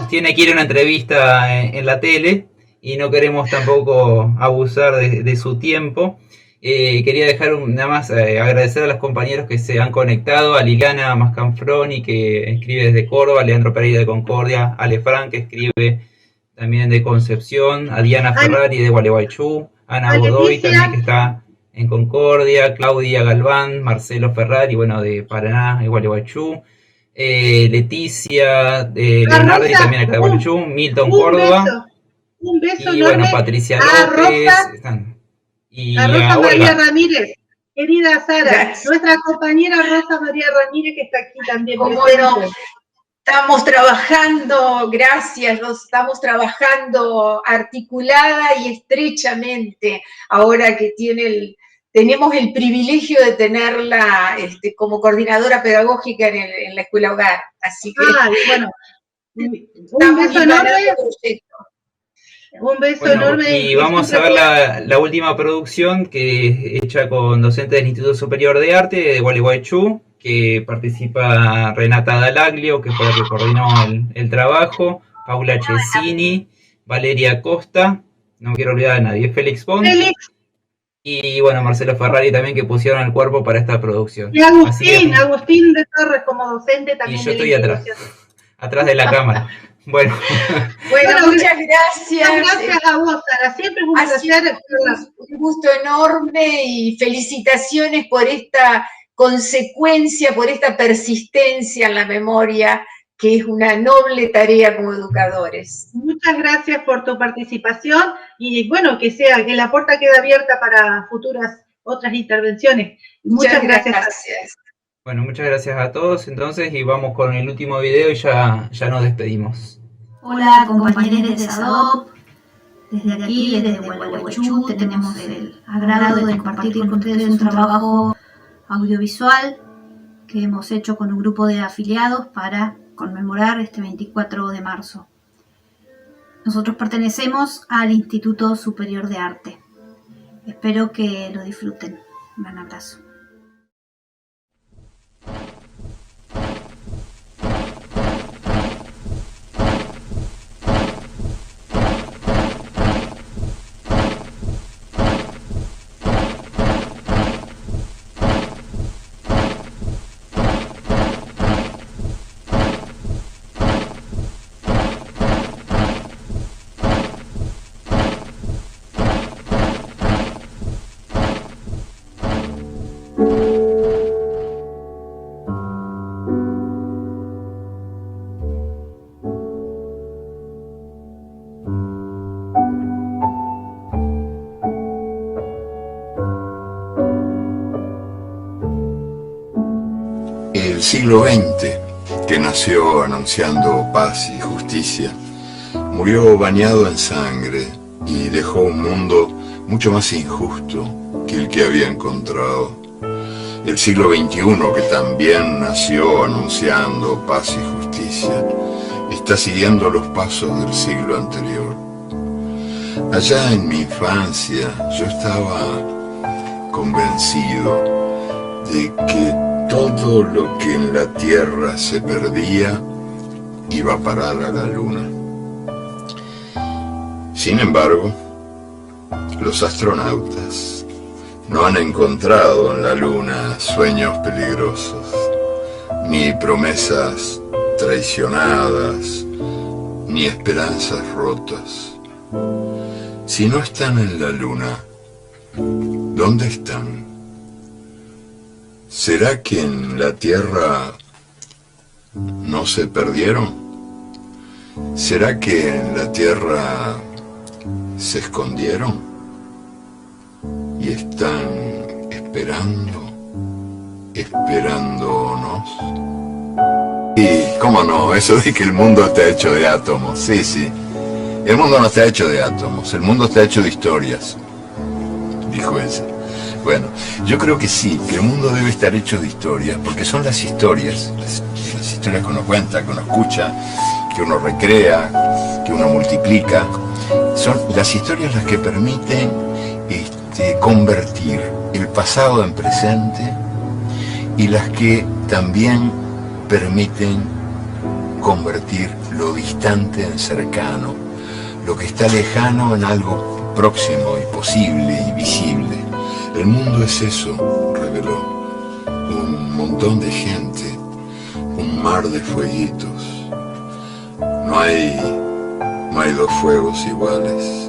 tiene que ir a una entrevista en la tele y no queremos tampoco abusar de su tiempo. Quería dejar nada más agradecer a los compañeros que se han conectado, a Liliana Mascanfroni, que escribe desde Córdoba, a Leandro Pereira de Concordia, a Ale Frank, que escribe también de Concepción, a Diana Ferrari de Gualeguaychú, Ana Godoy también, que está en Concordia, Claudia Galván, Marcelo Ferrari, bueno, de Paraná y Gualeguaychú, Leticia, Leonardo, y también acá de Gualeguaychú, Milton Córdoba, un beso y enorme bueno, Patricia López, y a Rosa María Olga Ramírez, querida Sara, Gracias. Nuestra compañera Rosa María Ramírez, que está aquí también. ¿Cómo no? Estamos trabajando, gracias, estamos trabajando articulada y estrechamente, ahora que tenemos el privilegio de tenerla como coordinadora pedagógica en la escuela hogar. Así que bueno, un beso enorme. Un beso enorme. Y vamos a ver la última producción, que es hecha con docentes del Instituto Superior de Arte de Gualeguaychú, que participa Renata Dalaglio, que fue la que coordinó el trabajo, Paula Cesini, Valeria Costa, no quiero olvidar a nadie, Félix Pons, y bueno, Marcelo Ferrari también, que pusieron el cuerpo para esta producción. Y Agustín de Torres como docente también. Y yo estoy atrás de la cámara. Bueno, muchas gracias. Gracias a vos, Sara. Siempre es un placer. Un gusto enorme y felicitaciones por esta consecuencia, por esta persistencia en la memoria, que es una noble tarea como educadores. Muchas gracias por tu participación y bueno, que la puerta quede abierta para futuras otras intervenciones. Muchas gracias. Bueno, muchas gracias a todos entonces y vamos con el último video y ya nos despedimos. Hola compañeros de SADOP, desde aquí, desde Gualeguaychú, tenemos el agrado de compartir con ustedes un trabajo audiovisual que hemos hecho con un grupo de afiliados para conmemorar este 24 de marzo. Nosotros pertenecemos al Instituto Superior de Arte. Espero que lo disfruten. Un gran abrazo. El siglo XX, que nació anunciando paz y justicia, murió bañado en sangre y dejó un mundo mucho más injusto que el que había encontrado. El siglo XXI, que también nació anunciando paz y justicia, está siguiendo los pasos del siglo anterior. Allá en mi infancia yo estaba convencido de que todo lo que en la Tierra se perdía iba a parar a la Luna. Sin embargo, los astronautas no han encontrado en la Luna sueños peligrosos, ni promesas traicionadas, ni esperanzas rotas. Si no están en la luna, ¿dónde están? ¿Será que en la Tierra no se perdieron? ¿Será que en la Tierra se escondieron? Y están esperándonos. Y, ¿cómo no? Eso de que el mundo está hecho de átomos. Sí, sí. El mundo no está hecho de átomos, el mundo está hecho de historias, dijo ese. Bueno, yo creo que sí, que el mundo debe estar hecho de historias, porque son las historias que uno cuenta, que uno escucha, que uno recrea, que uno multiplica. Son las historias las que permiten convertir el pasado en presente y las que también permiten convertir lo distante en cercano, lo que está lejano en algo próximo y posible y visible. El mundo es eso, reveló. Un montón de gente, un mar de fueguitos. No hay dos fuegos iguales.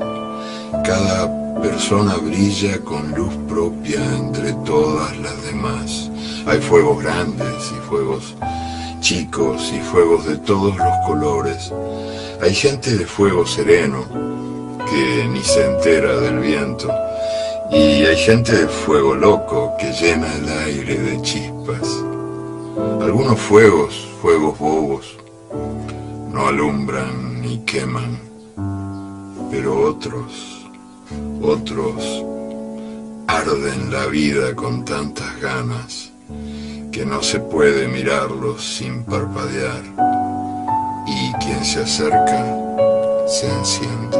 Cada persona brilla con luz propia entre todas las demás. Hay fuegos grandes y fuegos chicos y fuegos de todos los colores. Hay gente de fuego sereno que ni se entera del viento. Y hay gente de fuego loco que llena el aire de chispas. Algunos fuegos bobos, no alumbran ni queman, pero otros arden la vida con tantas ganas que no se puede mirarlos sin parpadear, y quien se acerca se enciende.